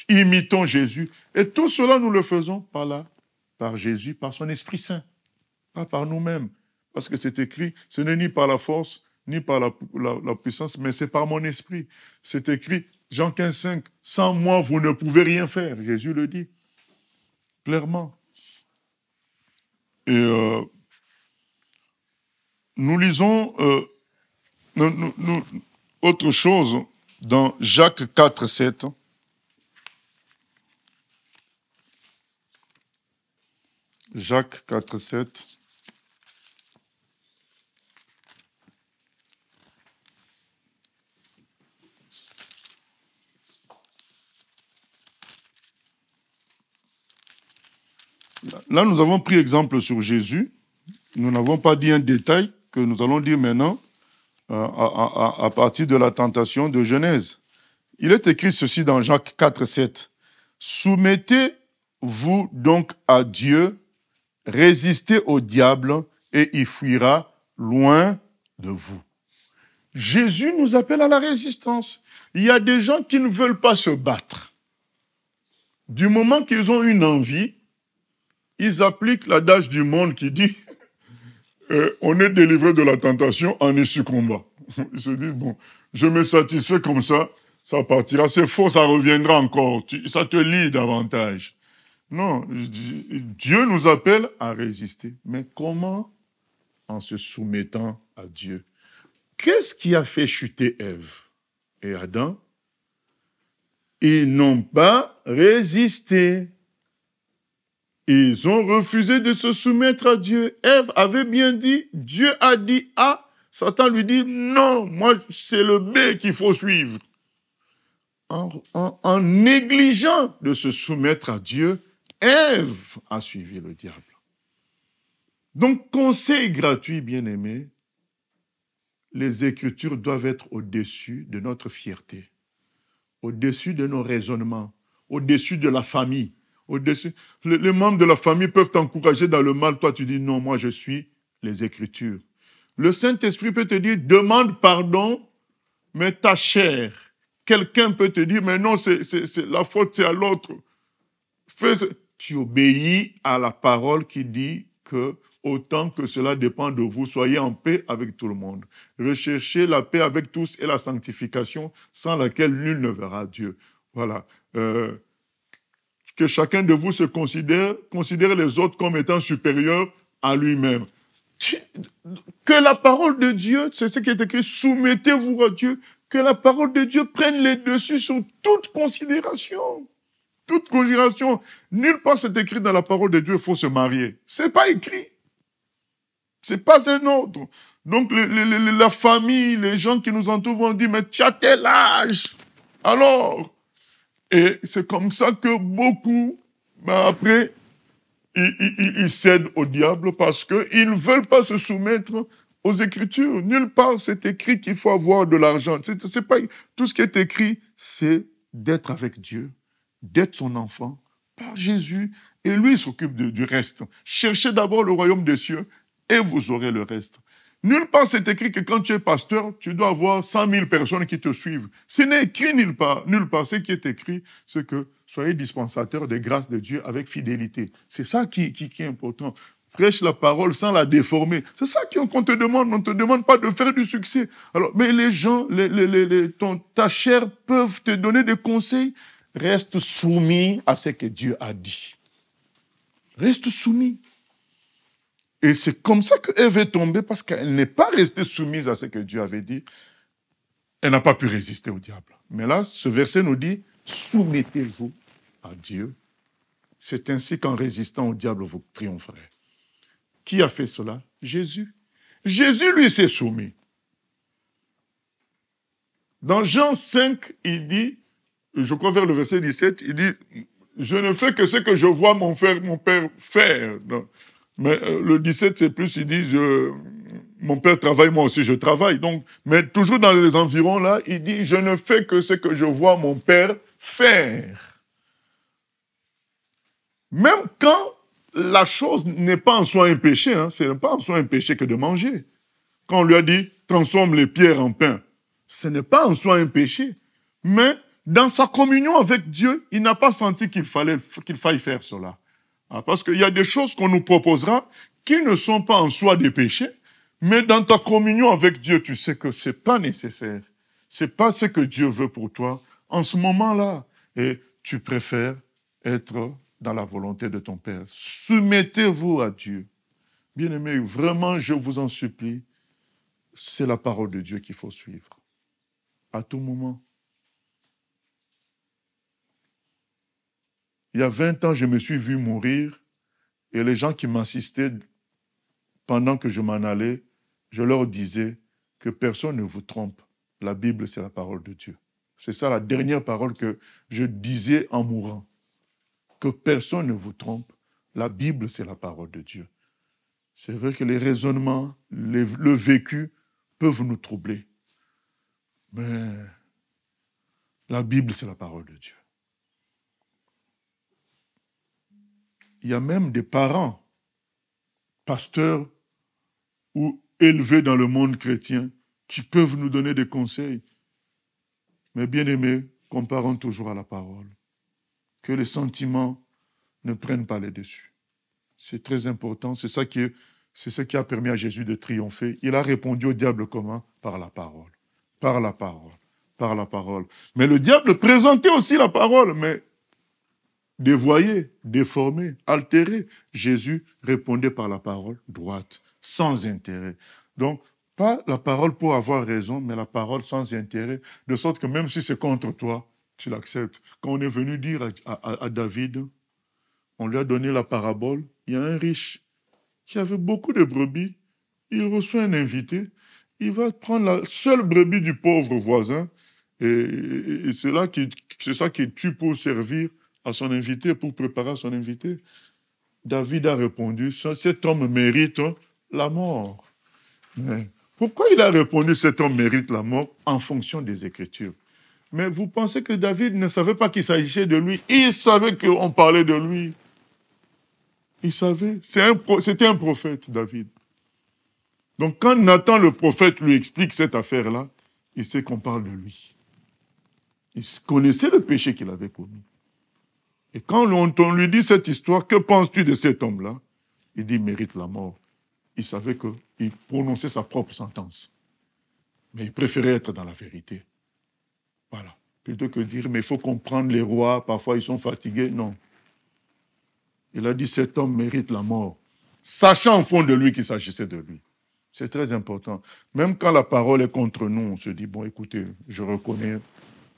Imitons Jésus. Et tout cela, nous le faisons par Jésus, par son Esprit Saint, pas par nous-mêmes. Parce que c'est écrit, ce n'est ni par la force, ni par la puissance, mais c'est par mon esprit. C'est écrit, Jean 15, 5, sans moi, vous ne pouvez rien faire. Jésus le dit clairement. Et nous lisons autre chose dans Jacques 4, 7. Jacques 4, 7. Là, nous avons pris exemple sur Jésus. Nous n'avons pas dit un détail que nous allons dire maintenant à partir de la tentation de Genèse. Il est écrit ceci dans Jacques 4, 7. Soumettez-vous donc à Dieu, résistez au diable et il fuira loin de vous. Jésus nous appelle à la résistance. Il y a des gens qui ne veulent pas se battre. Du moment qu'ils ont une envie, ils appliquent l'adage du monde qui dit on est délivré de la tentation en issue combat. Ils se disent, bon, je me satisfais comme ça partira. C'est faux, ça reviendra encore. Ça te lie davantage. Non, Dieu nous appelle à résister. Mais comment? En se soumettant à Dieu. Qu'est-ce qui a fait chuter Ève et Adam? Ils n'ont pas résisté. Ils ont refusé de se soumettre à Dieu. Ève avait bien dit, Dieu a dit A, Satan lui dit non, moi c'est le B qu'il faut suivre. En négligeant de se soumettre à Dieu, Ève a suivi le diable. Donc, conseil gratuit, bien-aimé, les Écritures doivent être au-dessus de notre fierté, au-dessus de nos raisonnements, au-dessus de la famille. Les membres de la famille peuvent t'encourager dans le mal. Toi, tu dis non, moi, je suis les Écritures. Le Saint-Esprit peut te dire, demande pardon, mais ta chair. Quelqu'un peut te dire, mais non, la faute, c'est à l'autre. Tu obéis à la parole qui dit que autant que cela dépend de vous, soyez en paix avec tout le monde. Recherchez la paix avec tous et la sanctification sans laquelle nul ne verra Dieu. Voilà. Que chacun de vous se considère les autres comme étant supérieurs à lui-même. Que la parole de Dieu, c'est ce qui est écrit, soumettez-vous à Dieu, que la parole de Dieu prenne les dessus sur toute considération. Toute considération. Nulle part c'est écrit dans la parole de Dieu, il faut se marier. C'est pas écrit. C'est pas un ordre. Donc la famille, les gens qui nous entourent vont dire, mais tu as tel âge. Alors, et c'est comme ça que beaucoup, après, ils cèdent au diable parce qu'ils ne veulent pas se soumettre aux Écritures. Nulle part, c'est écrit qu'il faut avoir de l'argent. C'est pas, tout ce qui est écrit, c'est d'être avec Dieu, d'être son enfant, par Jésus, et lui s'occupe du reste. Cherchez d'abord le royaume des cieux et vous aurez le reste. Nulle part, c'est écrit que quand tu es pasteur, tu dois avoir 100 000 personnes qui te suivent. Ce n'est écrit nulle part. Nulle part. Ce qui est écrit, c'est que soyez dispensateurs des grâces de Dieu avec fidélité. C'est ça qui est important. prêche la parole sans la déformer. C'est ça qu'on te demande. On ne te demande pas de faire du succès. Alors, mais les gens, ta chair peuvent te donner des conseils. Reste soumis à ce que Dieu a dit. Reste soumis. Et c'est comme ça qu'Ève est tombée, parce qu'elle n'est pas restée soumise à ce que Dieu avait dit. Elle n'a pas pu résister au diable. Mais là, ce verset nous dit, soumettez-vous à Dieu. C'est ainsi qu'en résistant au diable, vous triompherez. Qui a fait cela? Jésus. Jésus, lui, s'est soumis. Dans Jean 5, il dit, je crois vers le verset 17, il dit, je ne fais que ce que je vois mon Père faire. Mais le 17, c'est plus, il dit, mon Père travaille, moi aussi je travaille. Donc, mais toujours dans les environs là, il dit, je ne fais que ce que je vois mon Père faire. Même quand la chose n'est pas en soi un péché, hein, ce n'est pas en soi un péché que de manger. Quand on lui a dit, transforme les pierres en pain, ce n'est pas en soi un péché. Mais dans sa communion avec Dieu, il n'a pas senti qu'il faille faire cela. Parce qu'il y a des choses qu'on nous proposera qui ne sont pas en soi des péchés, mais dans ta communion avec Dieu, tu sais que ce n'est pas nécessaire. Ce n'est pas ce que Dieu veut pour toi en ce moment-là. Et tu préfères être dans la volonté de ton Père. Soumettez-vous à Dieu. Bien-aimés, vraiment, je vous en supplie, c'est la parole de Dieu qu'il faut suivre. À tout moment. Il y a 20 ans, je me suis vu mourir et les gens qui m'assistaient pendant que je m'en allais, je leur disais que personne ne vous trompe. La Bible, c'est la parole de Dieu. C'est ça la dernière parole que je disais en mourant. Que personne ne vous trompe. La Bible, c'est la parole de Dieu. C'est vrai que les raisonnements, le vécu peuvent nous troubler. Mais la Bible, c'est la parole de Dieu. Il y a même des parents, pasteurs ou élevés dans le monde chrétien, qui peuvent nous donner des conseils. Mais bien aimés, comparons toujours à la parole. Que les sentiments ne prennent pas les dessus. C'est très important. C'est ça qui a permis à Jésus de triompher. Il a répondu au diable comment? Par la parole. Par la parole. Par la parole. Mais le diable présentait aussi la parole, mais dévoyé, déformé, altéré. Jésus répondait par la parole droite, sans intérêt. Donc, pas la parole pour avoir raison, mais la parole sans intérêt, de sorte que même si c'est contre toi, tu l'acceptes. Quand on est venu dire à David, on lui a donné la parabole, il y a un riche qui avait beaucoup de brebis, il reçoit un invité, il va prendre la seule brebis du pauvre voisin, et c'est ça qu'il tue pour servir à son invité, pour préparer à son invité. David a répondu, cet homme mérite la mort. Mais pourquoi il a répondu, cet homme mérite la mort? En fonction des Écritures. Mais vous pensez que David ne savait pas qu'il s'agissait de lui? Il savait qu'on parlait de lui. Il savait. C'était un prophète, David. Donc quand Nathan, le prophète, lui explique cette affaire-là, il sait qu'on parle de lui. Il connaissait le péché qu'il avait commis. Et quand on lui dit cette histoire, que penses-tu de cet homme-là? Il dit, il mérite la mort. Il savait qu'il prononçait sa propre sentence. Mais il préférait être dans la vérité. Voilà. Plutôt que dire, mais il faut comprendre les rois, parfois ils sont fatigués. Non. Il a dit, cet homme mérite la mort, sachant au fond de lui qu'il s'agissait de lui. C'est très important. Même quand la parole est contre nous, on se dit, bon, écoutez, je reconnais,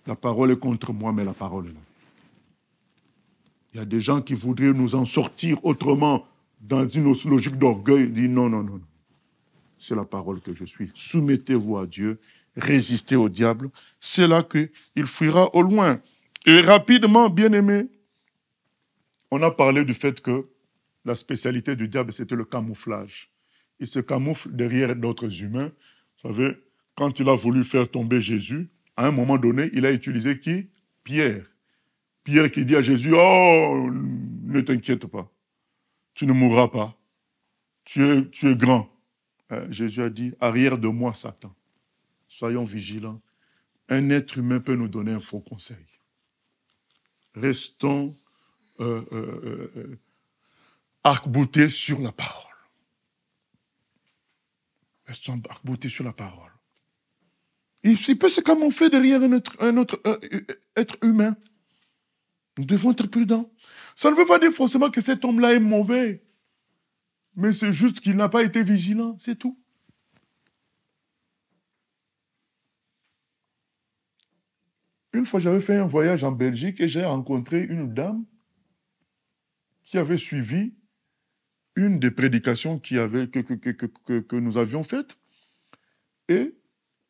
la parole est contre moi, mais la parole est là. Il y a des gens qui voudraient nous en sortir autrement, dans une logique d'orgueil. Ils disent, non, non, non. C'est la parole que je suis. Soumettez-vous à Dieu, résistez au diable. C'est là qu'il fuira au loin. Et rapidement, bien aimé, on a parlé du fait que la spécialité du diable, c'était le camouflage. Il se camoufle derrière d'autres humains. Vous savez, quand il a voulu faire tomber Jésus, à un moment donné, il a utilisé qui? Pierre. Pierre qui dit à Jésus, oh, ne t'inquiète pas, tu ne mourras pas, tu es grand. Jésus a dit, arrière de moi, Satan. Soyons vigilants. Un être humain peut nous donner un faux conseil. Restons arc-boutés sur la parole. Restons arc-boutés sur la parole. Il peut se camufler derrière un autre être humain. Nous devons être prudents. Ça ne veut pas dire forcément que cet homme-là est mauvais. Mais c'est juste qu'il n'a pas été vigilant, c'est tout. Une fois, j'avais fait un voyage en Belgique et j'ai rencontré une dame qui avait suivi une des prédications que nous avions faites. Et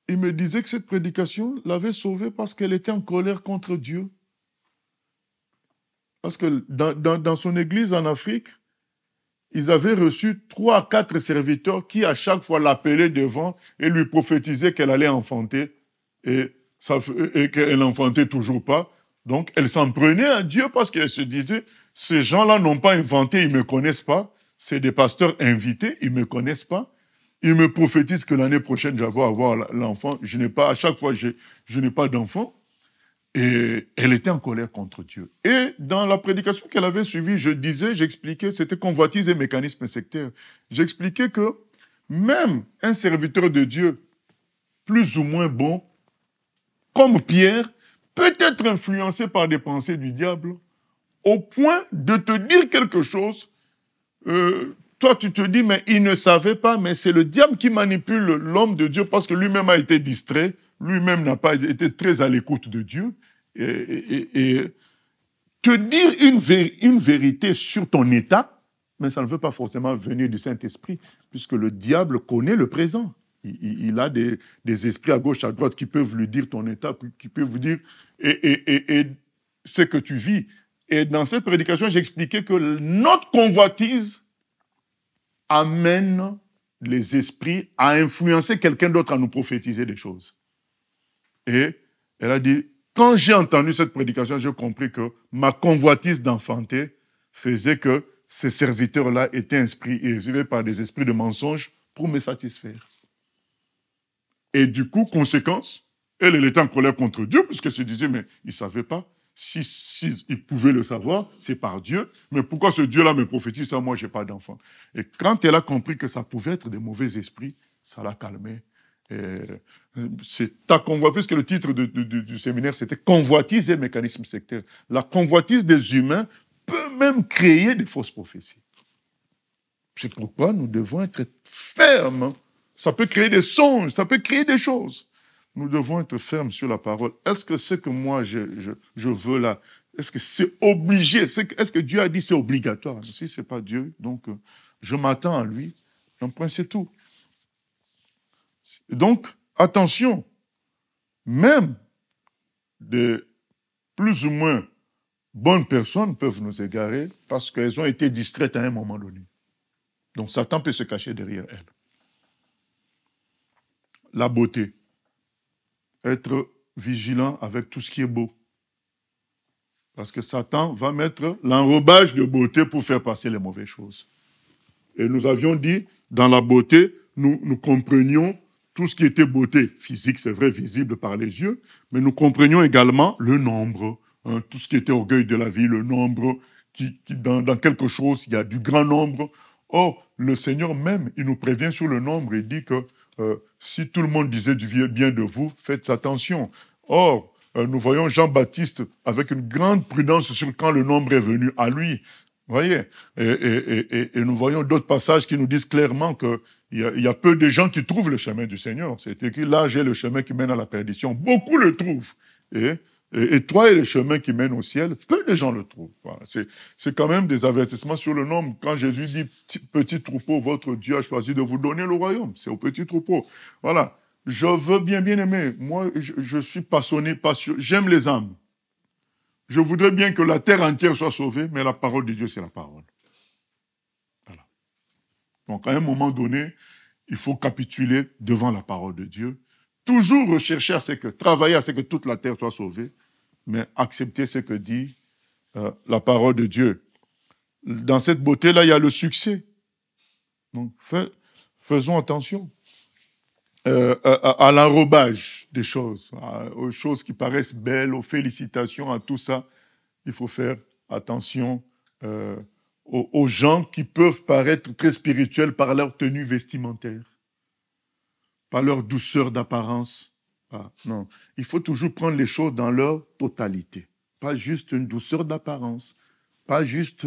il me disait que cette prédication l'avait sauvée parce qu'elle était en colère contre Dieu. Parce que dans son église en Afrique, ils avaient reçu 3 à 4 serviteurs qui, à chaque fois, l'appelaient devant et lui prophétisaient qu'elle allait enfanter. Et qu'elle n'enfantait toujours pas. Donc, elle s'en prenait à Dieu parce qu'elle se disait, ces gens-là n'ont pas inventé, ils ne me connaissent pas. C'est des pasteurs invités, ils ne me connaissent pas. Ils me prophétisent que l'année prochaine, je vais avoir l'enfant. À chaque fois, je n'ai pas d'enfant. Et elle était en colère contre Dieu. Et dans la prédication qu'elle avait suivie, j'expliquais, c'était convoitise et mécanisme sectaire. J'expliquais que même un serviteur de Dieu, plus ou moins bon, comme Pierre, peut être influencé par des pensées du diable, au point de te dire quelque chose. Toi, tu te dis, mais il ne savait pas, mais c'est le diable qui manipule l'homme de Dieu parce que lui-même a été distrait, lui-même n'a pas été très à l'écoute de Dieu. Et te dire une vérité sur ton état, mais ça ne veut pas forcément venir du Saint-Esprit, puisque le diable connaît le présent. Il a des esprits à gauche, à droite qui peuvent lui dire ton état, qui peuvent vous dire et ce que tu vis. Et dans cette prédication, j'expliquais que notre convoitise amène les esprits à influencer quelqu'un d'autre à nous prophétiser des choses. Et elle a dit, quand j'ai entendu cette prédication, j'ai compris que ma convoitise d'enfanter faisait que ces serviteurs-là étaient inspirés par des esprits de mensonge pour me satisfaire. Et du coup, conséquence, elle était en colère contre Dieu, puisqu'elle se disait, mais il ne savait pas. Si il pouvait le savoir, c'est par Dieu. Mais pourquoi ce Dieu-là me prophétise ça, moi, je n'ai pas d'enfant. Et quand elle a compris que ça pouvait être des mauvais esprits, ça l'a calmée. C'est ta convoitise, puisque le titre du séminaire, c'était Convoitise et mécanisme sectaire. La convoitise des humains peut même créer des fausses prophéties. C'est pourquoi nous devons être fermes. Ça peut créer des songes, ça peut créer des choses. Nous devons être fermes sur la parole. Est-ce que ce que moi je veux là, est-ce que c'est obligé? Est-ce que Dieu a dit c'est obligatoire? Si ce n'est pas Dieu, donc je m'attends à lui. Donc, c'est tout. Donc, attention, même de plus ou moins bonnes personnes peuvent nous égarer parce qu'elles ont été distraites à un moment donné. Donc, Satan peut se cacher derrière elles. La beauté. Être vigilant avec tout ce qui est beau. Parce que Satan va mettre l'enrobage de beauté pour faire passer les mauvaises choses. Et nous avions dit, dans la beauté, nous comprenions tout ce qui était beauté physique, c'est vrai, visible par les yeux, mais nous comprenions également le nombre, hein, tout ce qui était orgueil de la vie, le nombre, qui dans quelque chose, il y a du grand nombre. Or, le Seigneur même, il nous prévient sur le nombre et dit que si tout le monde disait du bien de vous, faites attention. Or, nous voyons Jean-Baptiste avec une grande prudence sur quand le nombre est venu à lui. Vous voyez, et nous voyons d'autres passages qui nous disent clairement qu'il y a peu de gens qui trouvent le chemin du Seigneur. C'est écrit, là, j'ai le chemin qui mène à la perdition. Beaucoup le trouvent. Et toi, et le chemin qui mène au ciel, peu de gens le trouvent. Voilà. C'est quand même des avertissements sur le nombre. Quand Jésus dit, petit troupeau, votre Dieu a choisi de vous donner le royaume. C'est au petit troupeau. Voilà. Je veux bien aimer. Moi, je suis passionné, j'aime les âmes. Je voudrais bien que la terre entière soit sauvée, mais la parole de Dieu, c'est la parole. Voilà. Donc, à un moment donné, il faut capituler devant la parole de Dieu. Toujours rechercher travailler à ce que toute la terre soit sauvée, mais accepter ce que dit la parole de Dieu. Dans cette beauté-là, il y a le succès. Donc, faisons attention à l'enrobage des choses, aux choses qui paraissent belles, aux félicitations, à tout ça. Il faut faire attention aux gens qui peuvent paraître très spirituels par leur tenue vestimentaire. pas leur douceur d'apparence. Ah, non, il faut toujours prendre les choses dans leur totalité. Pas juste une douceur d'apparence, pas juste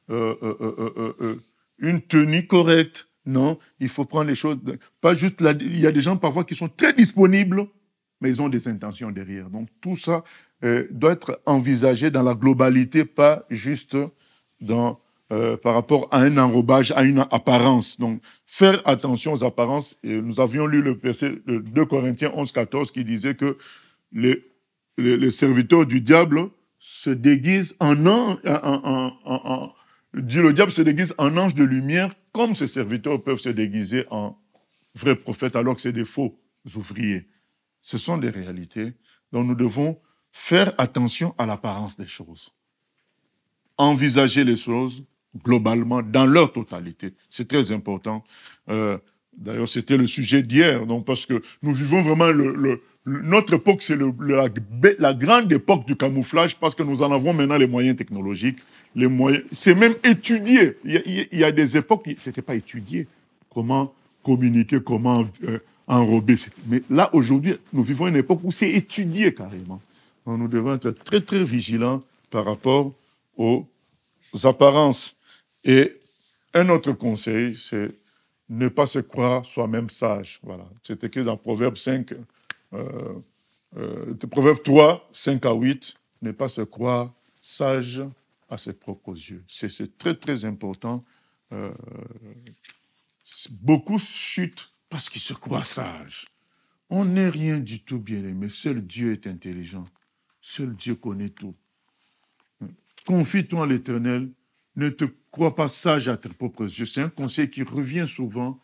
une tenue correcte. Non, il faut prendre les choses. Pas juste il y a des gens parfois qui sont très disponibles, mais ils ont des intentions derrière. Donc tout ça doit être envisagé dans la globalité, pas juste par rapport à un enrobage, à une apparence. Donc faire attention aux apparences. Et nous avions lu le verset de 2 Corinthiens 11-14 qui disait que les serviteurs du diable se déguisent le diable se déguise en ange de lumière, comme ses serviteurs peuvent se déguiser en vrais prophètes alors que c'est des faux ouvriers. Ce sont des réalités dont nous devons faire attention à l'apparence des choses. Envisager les choses globalement, dans leur totalité. C'est très important. D'ailleurs, c'était le sujet d'hier, donc parce que nous vivons vraiment notre époque, c'est la grande époque du camouflage, parce que nous en avons maintenant les moyens technologiques, c'est même étudié. Il y a des époques, c'était pas étudié. Comment communiquer, comment enrober. Mais là, aujourd'hui, nous vivons une époque où c'est étudié carrément. Donc, nous devons être très, très vigilants par rapport aux apparences. Et un autre conseil, c'est ne pas se croire soi-même sage. Voilà. C'est écrit dans Proverbe 5, Proverbe 3, 5 à 8. Ne pas se croire sage à ses propres yeux. C'est très, très important. Beaucoup chutent parce qu'ils se croient sages. On n'est rien du tout bien-aimé. Seul Dieu est intelligent. Seul Dieu connaît tout. Confie-toi en l'Éternel. Ne te crois pas sage à tes propres yeux. C'est un conseil qui revient souvent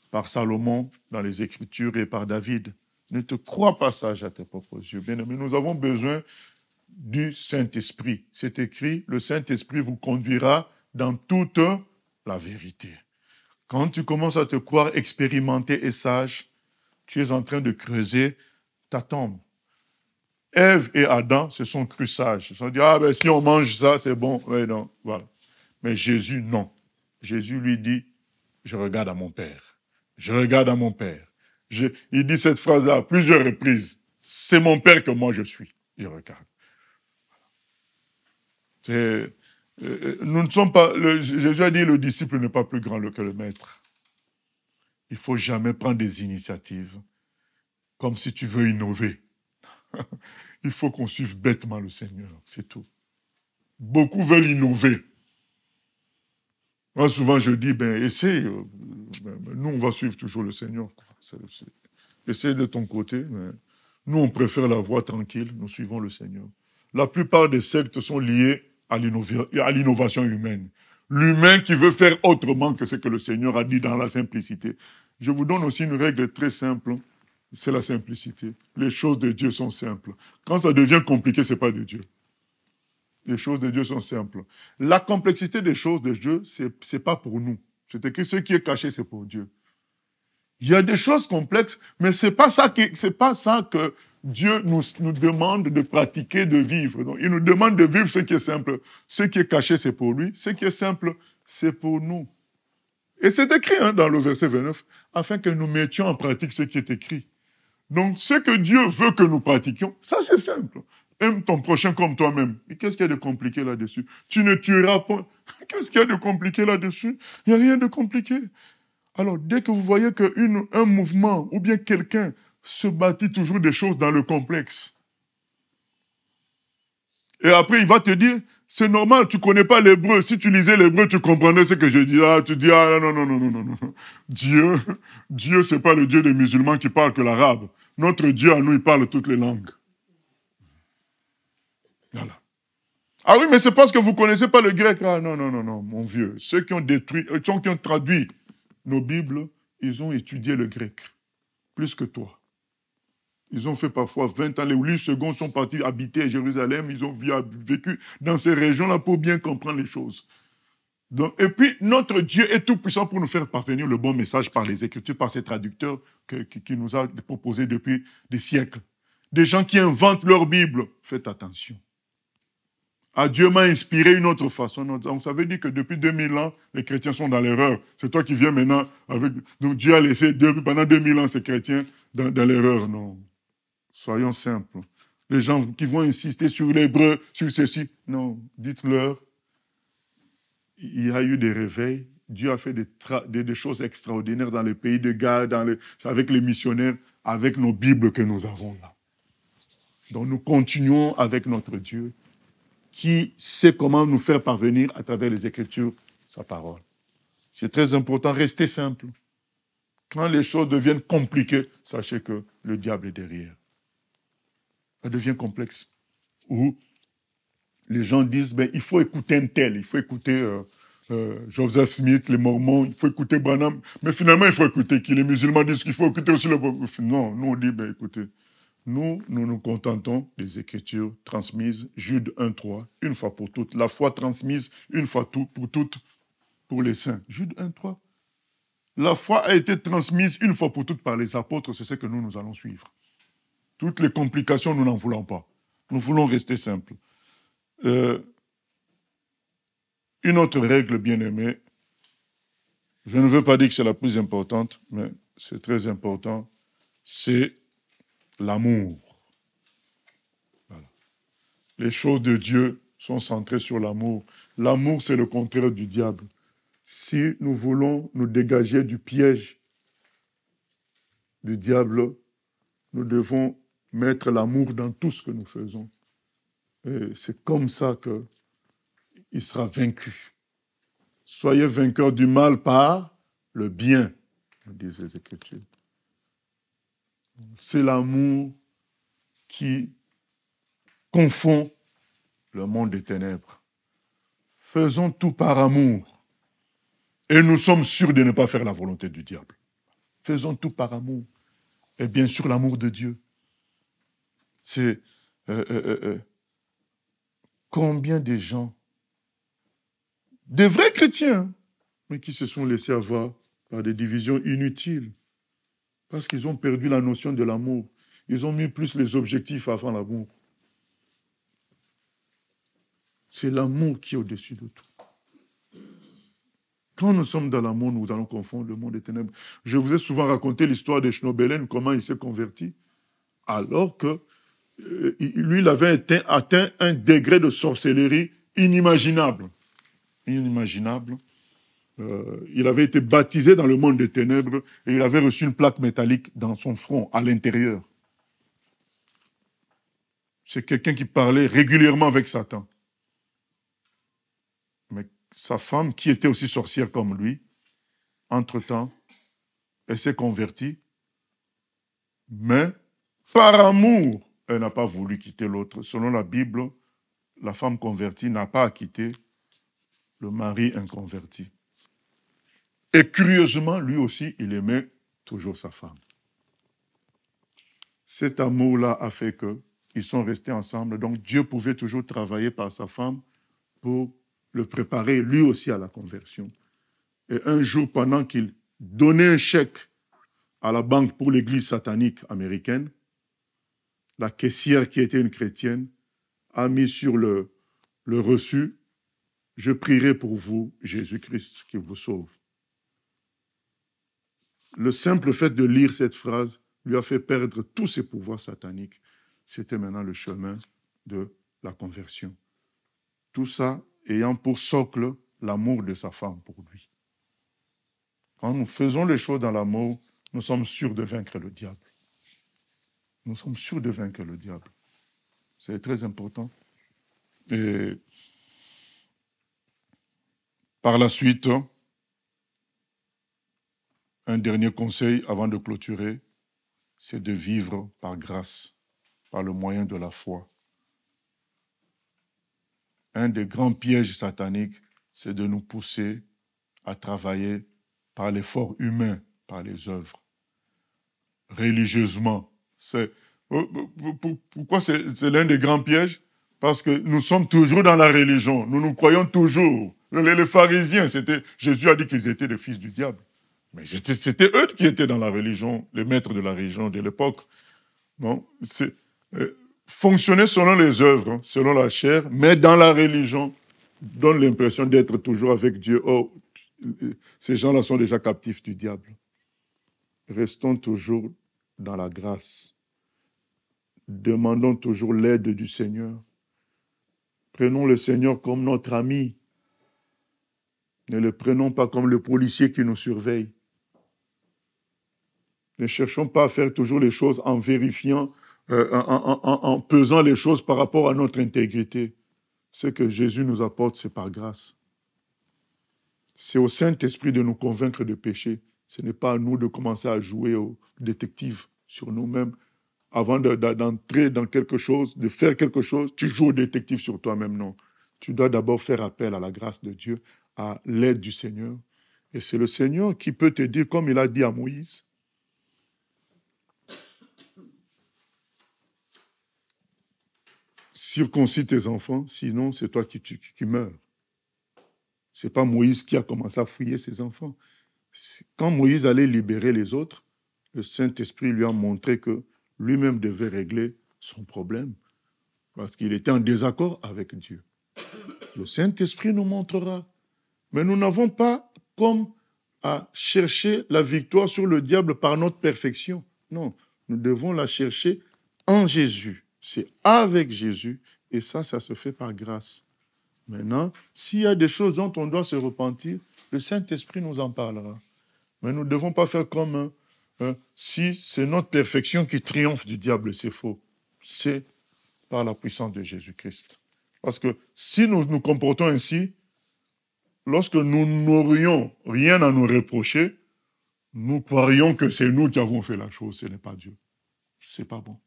par Salomon dans les Écritures et par David. Ne te crois pas sage à tes propres yeux. Bien aimé, nous avons besoin du Saint-Esprit. C'est écrit, le Saint-Esprit vous conduira dans toute la vérité. Quand tu commences à te croire expérimenté et sage, tu es en train de creuser ta tombe. Ève et Adam se sont crus sages. Ils se sont dit, ah ben si on mange ça, c'est bon. Ouais, non, voilà. Mais Jésus, non. Jésus lui dit, je regarde à mon Père. Je regarde à mon Père. Il dit cette phrase-là à plusieurs reprises. C'est mon Père que moi je suis. Je regarde. Nous ne sommes pas. Jésus a dit, le disciple n'est pas plus grand que le maître. Il ne faut jamais prendre des initiatives comme si tu veux innover. Il faut qu'on suive bêtement le Seigneur, c'est tout. Beaucoup veulent innover. Moi, souvent, je dis, essaye. Nous, on va suivre toujours le Seigneur. Essaye de ton côté. Mais nous, on préfère la voie tranquille. Nous suivons le Seigneur. La plupart des sectes sont liées à l'innovation humaine. L'humain qui veut faire autrement que ce que le Seigneur a dit dans la simplicité. Je vous donne aussi une règle très simple. C'est la simplicité. Les choses de Dieu sont simples. Quand ça devient compliqué, ce n'est pas de Dieu. Les choses de Dieu sont simples. La complexité des choses de Dieu, ce n'est pas pour nous. C'est écrit, ce qui est caché, c'est pour Dieu. Il y a des choses complexes, mais ce n'est pas ça que Dieu nous demande de pratiquer, de vivre. Donc, il nous demande de vivre ce qui est simple. Ce qui est caché, c'est pour lui. Ce qui est simple, c'est pour nous. Et c'est écrit dans le verset 29, afin que nous mettions en pratique ce qui est écrit. Donc, ce que Dieu veut que nous pratiquions, ça c'est simple. Aime ton prochain comme toi-même. Et qu'est-ce qu'il y a de compliqué là-dessus? Tu ne tueras pas. Qu'est-ce qu'il y a de compliqué là-dessus? Il n'y a rien de compliqué. Alors, dès que vous voyez qu'un mouvement ou bien quelqu'un se bâtit toujours des choses dans le complexe, et après, il va te dire, c'est normal, tu ne connais pas l'hébreu. Si tu lisais l'hébreu, tu comprendrais ce que je dis. Ah, tu dis, ah non, non, non, non, non, non. Dieu, c'est pas le Dieu des musulmans qui parle que l'arabe. Notre Dieu, à nous, il parle toutes les langues. Voilà. Ah oui, mais c'est parce que vous ne connaissez pas le grec. Ah non, non, non, non, mon vieux. Ceux qui ont traduit nos Bibles, ils ont étudié le grec. Plus que toi. Ils ont fait parfois 20 ans. Les 8 secondes sont partis habiter à Jérusalem. Ils ont vécu dans ces régions-là pour bien comprendre les choses. Donc, et puis, notre Dieu est tout puissant pour nous faire parvenir le bon message par les Écritures, par ces traducteurs qui nous a proposés depuis des siècles. Des gens qui inventent leur Bible. Faites attention. Ah, Dieu m'a inspiré une autre façon. Donc ça veut dire que depuis 2000 ans, les chrétiens sont dans l'erreur. C'est toi qui viens maintenant avec... Donc Dieu a laissé pendant 2000 ans ces chrétiens dans l'erreur. Non. Soyons simples. Les gens qui vont insister sur l'hébreu, sur ceci, non, dites-leur, il y a eu des réveils. Dieu a fait des choses extraordinaires dans les pays de Galles, avec les missionnaires, avec nos Bibles que nous avons là. Donc nous continuons avec notre Dieu qui sait comment nous faire parvenir à travers les Écritures sa parole. C'est très important, restez simple. Quand les choses deviennent compliquées, sachez que le diable est derrière. Ça devient complexe. Ou les gens disent, ben, il faut écouter un tel, il faut écouter Joseph Smith, les Mormons, il faut écouter Branham. Mais finalement, il faut écouter qui? Les musulmans disent qu'il faut écouter aussi le... Non, nous on dit, ben écoutez, nous nous contentons des Écritures transmises, Jude 1.3, une fois pour toutes. La foi transmise une fois pour toutes pour les saints. Jude 1.3. La foi a été transmise une fois pour toutes par les apôtres, c'est ce que nous allons suivre. Toutes les complications, nous n'en voulons pas. Nous voulons rester simples. Une autre règle, bien-aimée, je ne veux pas dire que c'est la plus importante, mais c'est très important, c'est l'amour. Voilà. Les choses de Dieu sont centrées sur l'amour. L'amour, c'est le contraire du diable. Si nous voulons nous dégager du piège du diable, nous devons mettre l'amour dans tout ce que nous faisons. Et c'est comme ça qu'il sera vaincu. Soyez vainqueurs du mal par le bien, nous disent les Écritures. C'est l'amour qui confond le monde des ténèbres. Faisons tout par amour. Et nous sommes sûrs de ne pas faire la volonté du diable. Faisons tout par amour. Et bien sûr, l'amour de Dieu. C'est... combien de gens, des vrais chrétiens, mais qui se sont laissés avoir par des divisions inutiles, parce qu'ils ont perdu la notion de l'amour. Ils ont mis plus les objectifs avant l'amour. C'est l'amour qui est au-dessus de tout. Quand nous sommes dans l'amour, nous allons confondre le monde des ténèbres. Je vous ai souvent raconté l'histoire de Schnobelen, comment il s'est converti, alors que lui, il avait atteint un degré de sorcellerie inimaginable. Inimaginable. Il avait été baptisé dans le monde des ténèbres et il avait reçu une plaque métallique dans son front, à l'intérieur. C'est quelqu'un qui parlait régulièrement avec Satan. Mais sa femme, qui était aussi sorcière comme lui, entre-temps, elle s'est convertie, mais par amour, elle n'a pas voulu quitter l'autre. Selon la Bible, la femme convertie n'a pas à quitter le mari inconverti. Et curieusement, lui aussi, il aimait toujours sa femme. Cet amour-là a fait qu'ils sont restés ensemble. Donc Dieu pouvait toujours travailler par sa femme pour le préparer lui aussi à la conversion. Et un jour, pendant qu'il donnait un chèque à la banque pour l'église satanique américaine, la caissière qui était une chrétienne a mis sur le reçu « Je prierai pour vous, Jésus-Christ, qui vous sauve ». Le simple fait de lire cette phrase lui a fait perdre tous ses pouvoirs sataniques. C'était maintenant le chemin de la conversion. Tout ça ayant pour socle l'amour de sa femme pour lui. Quand nous faisons les choses dans l'amour, nous sommes sûrs de vaincre le diable. Nous sommes sûrs de vaincre le diable. C'est très important. Et par la suite, un dernier conseil avant de clôturer, c'est de vivre par grâce, par le moyen de la foi. Un des grands pièges sataniques, c'est de nous pousser à travailler par l'effort humain, par les œuvres. Religieusement. Pourquoi c'est l'un des grands pièges? Parce que nous sommes toujours dans la religion. Nous nous croyons toujours. Les pharisiens, Jésus a dit qu'ils étaient les fils du diable. Mais c'était eux qui étaient dans la religion, les maîtres de la religion de l'époque. Non, fonctionner selon les œuvres, hein, selon la chair, mais dans la religion, donne l'impression d'être toujours avec Dieu. Oh, ces gens-là sont déjà captifs du diable. Restons toujours dans la grâce. Demandons toujours l'aide du Seigneur. Prenons le Seigneur comme notre ami. Ne le prenons pas comme le policier qui nous surveille. Ne cherchons pas à faire toujours les choses en vérifiant, en pesant les choses par rapport à notre intégrité. Ce que Jésus nous apporte, c'est par grâce. C'est au Saint-Esprit de nous convaincre de péché. Ce n'est pas à nous de commencer à jouer au détective sur nous-mêmes. Avant d'entrer dans quelque chose, de faire quelque chose, tu joues au détective sur toi-même, non. Tu dois d'abord faire appel à la grâce de Dieu, à l'aide du Seigneur. Et c'est le Seigneur qui peut te dire, comme il a dit à Moïse, circoncis tes enfants, sinon c'est toi qui meurs. Ce n'est pas Moïse qui a commencé à fouiller ses enfants. Quand Moïse allait libérer les autres, le Saint-Esprit lui a montré que lui-même devait régler son problème parce qu'il était en désaccord avec Dieu. Le Saint-Esprit nous montrera. Mais nous n'avons pas comme à chercher la victoire sur le diable par notre perfection. Non, nous devons la chercher en Jésus. C'est avec Jésus et ça se fait par grâce. Maintenant, s'il y a des choses dont on doit se repentir, le Saint-Esprit nous en parlera. Mais nous ne devons pas faire comme si c'est notre perfection qui triomphe du diable, c'est faux. C'est par la puissance de Jésus-Christ. Parce que si nous nous comportons ainsi, lorsque nous n'aurions rien à nous reprocher, nous croirions que c'est nous qui avons fait la chose, ce n'est pas Dieu. Ce n'est pas bon.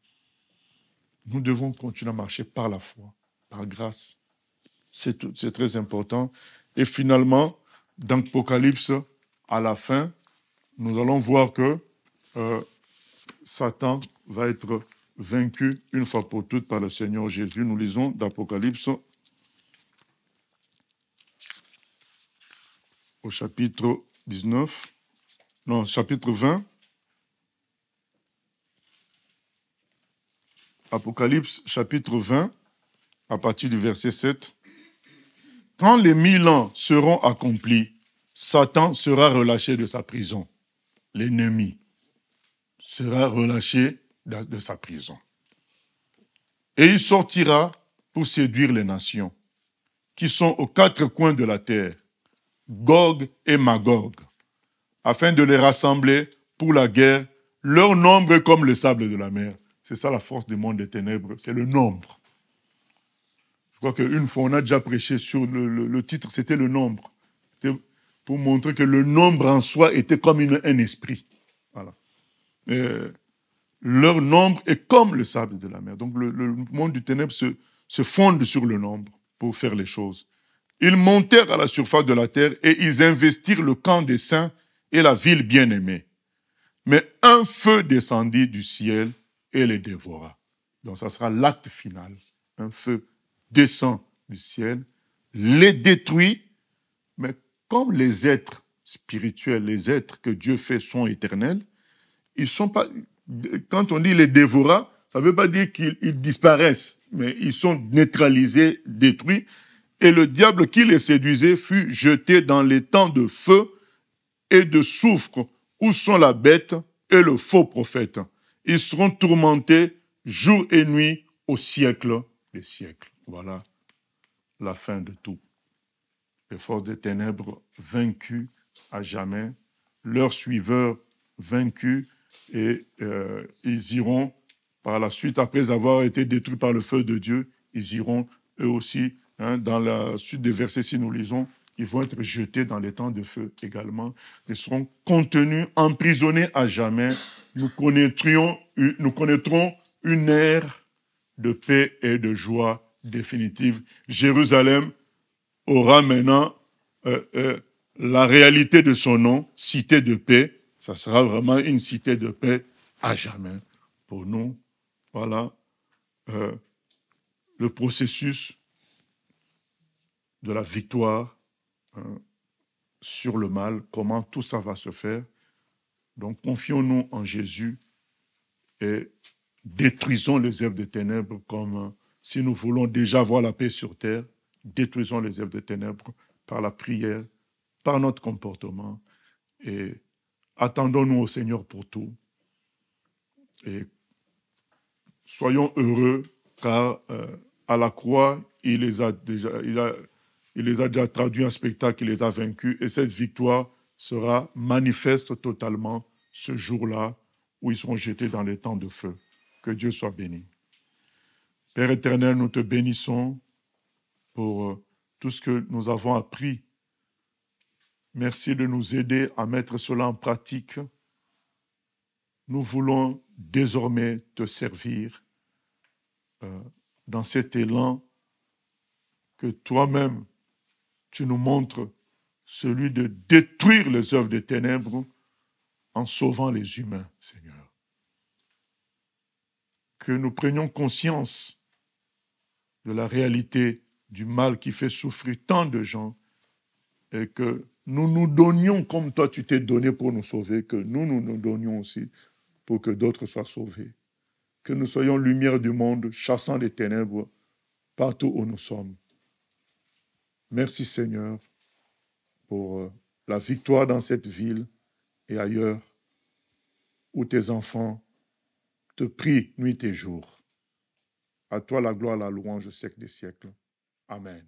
Nous devons continuer à marcher par la foi, par grâce. C'est très important. Et finalement, dans l'Apocalypse, à la fin, nous allons voir que Satan va être vaincu une fois pour toutes par le Seigneur Jésus. Nous lisons d'Apocalypse au chapitre 19, non, chapitre 20. Apocalypse, chapitre 20, à partir du verset 7. Quand les 1000 ans seront accomplis, Satan sera relâché de sa prison. L'ennemi sera relâché de sa prison. Et il sortira pour séduire les nations qui sont aux quatre coins de la terre, Gog et Magog, afin de les rassembler pour la guerre, leur nombre est comme le sable de la mer. C'est ça la force du monde des ténèbres, c'est le nombre. Je crois qu'une fois, on a déjà prêché sur le titre, c'était le nombre. C'était pour montrer que le nombre en soi était comme un esprit. Voilà. Leur nombre est comme le sable de la mer. Donc le monde du ténèbre se fonde sur le nombre pour faire les choses. Ils montèrent à la surface de la terre et ils investirent le camp des saints et la ville bien-aimée. Mais un feu descendit du ciel et les dévora. Donc ça sera l'acte final. Un feu descend du ciel, les détruit, mais comme les êtres spirituels, les êtres que Dieu fait sont éternels, ils sont pas. Quand on dit les dévora, ça ne veut pas dire qu'ils disparaissent, mais ils sont neutralisés, détruits. Et le diable qui les séduisait fut jeté dans les temps de feu et de soufre, où sont la bête et le faux prophète. Ils seront tourmentés jour et nuit au siècle des siècles. Voilà la fin de tout. Les forces des ténèbres vaincues à jamais, leurs suiveurs vaincus, et ils iront par la suite, après avoir été détruits par le feu de Dieu, ils iront eux aussi, dans la suite des versets, si nous lisons, ils vont être jetés dans les temps de feu également. Ils seront contenus, emprisonnés à jamais. Nous connaîtrons une ère de paix et de joie définitive. Jérusalem aura maintenant la réalité de son nom, cité de paix. Ça sera vraiment une cité de paix à jamais pour nous. Voilà le processus de la victoire sur le mal, comment tout ça va se faire. Donc confions-nous en Jésus et détruisons les œuvres des ténèbres comme si nous voulons déjà voir la paix sur terre. Détruisons les œuvres des ténèbres par la prière, par notre comportement. Et attendons-nous au Seigneur pour tout. Et soyons heureux car à la croix, il les a déjà traduits en spectacle, il les a vaincus. Et cette victoire sera manifeste totalement ce jour-là où ils seront jetés dans les temps de feu. Que Dieu soit béni. Père éternel, nous te bénissons pour tout ce que nous avons appris. Merci de nous aider à mettre cela en pratique. Nous voulons désormais te servir dans cet élan que toi-même, tu nous montres, celui de détruire les œuvres des ténèbres en sauvant les humains, Seigneur. Que nous prenions conscience de la réalité du mal qui fait souffrir tant de gens et que nous nous donnions comme toi tu t'es donné pour nous sauver, que nous donnions aussi pour que d'autres soient sauvés. Que nous soyons lumière du monde, chassant les ténèbres partout où nous sommes. Merci Seigneur pour la victoire dans cette ville et ailleurs où tes enfants te prient nuit et jour. À toi la gloire, la louange au siècle des siècles. Amen.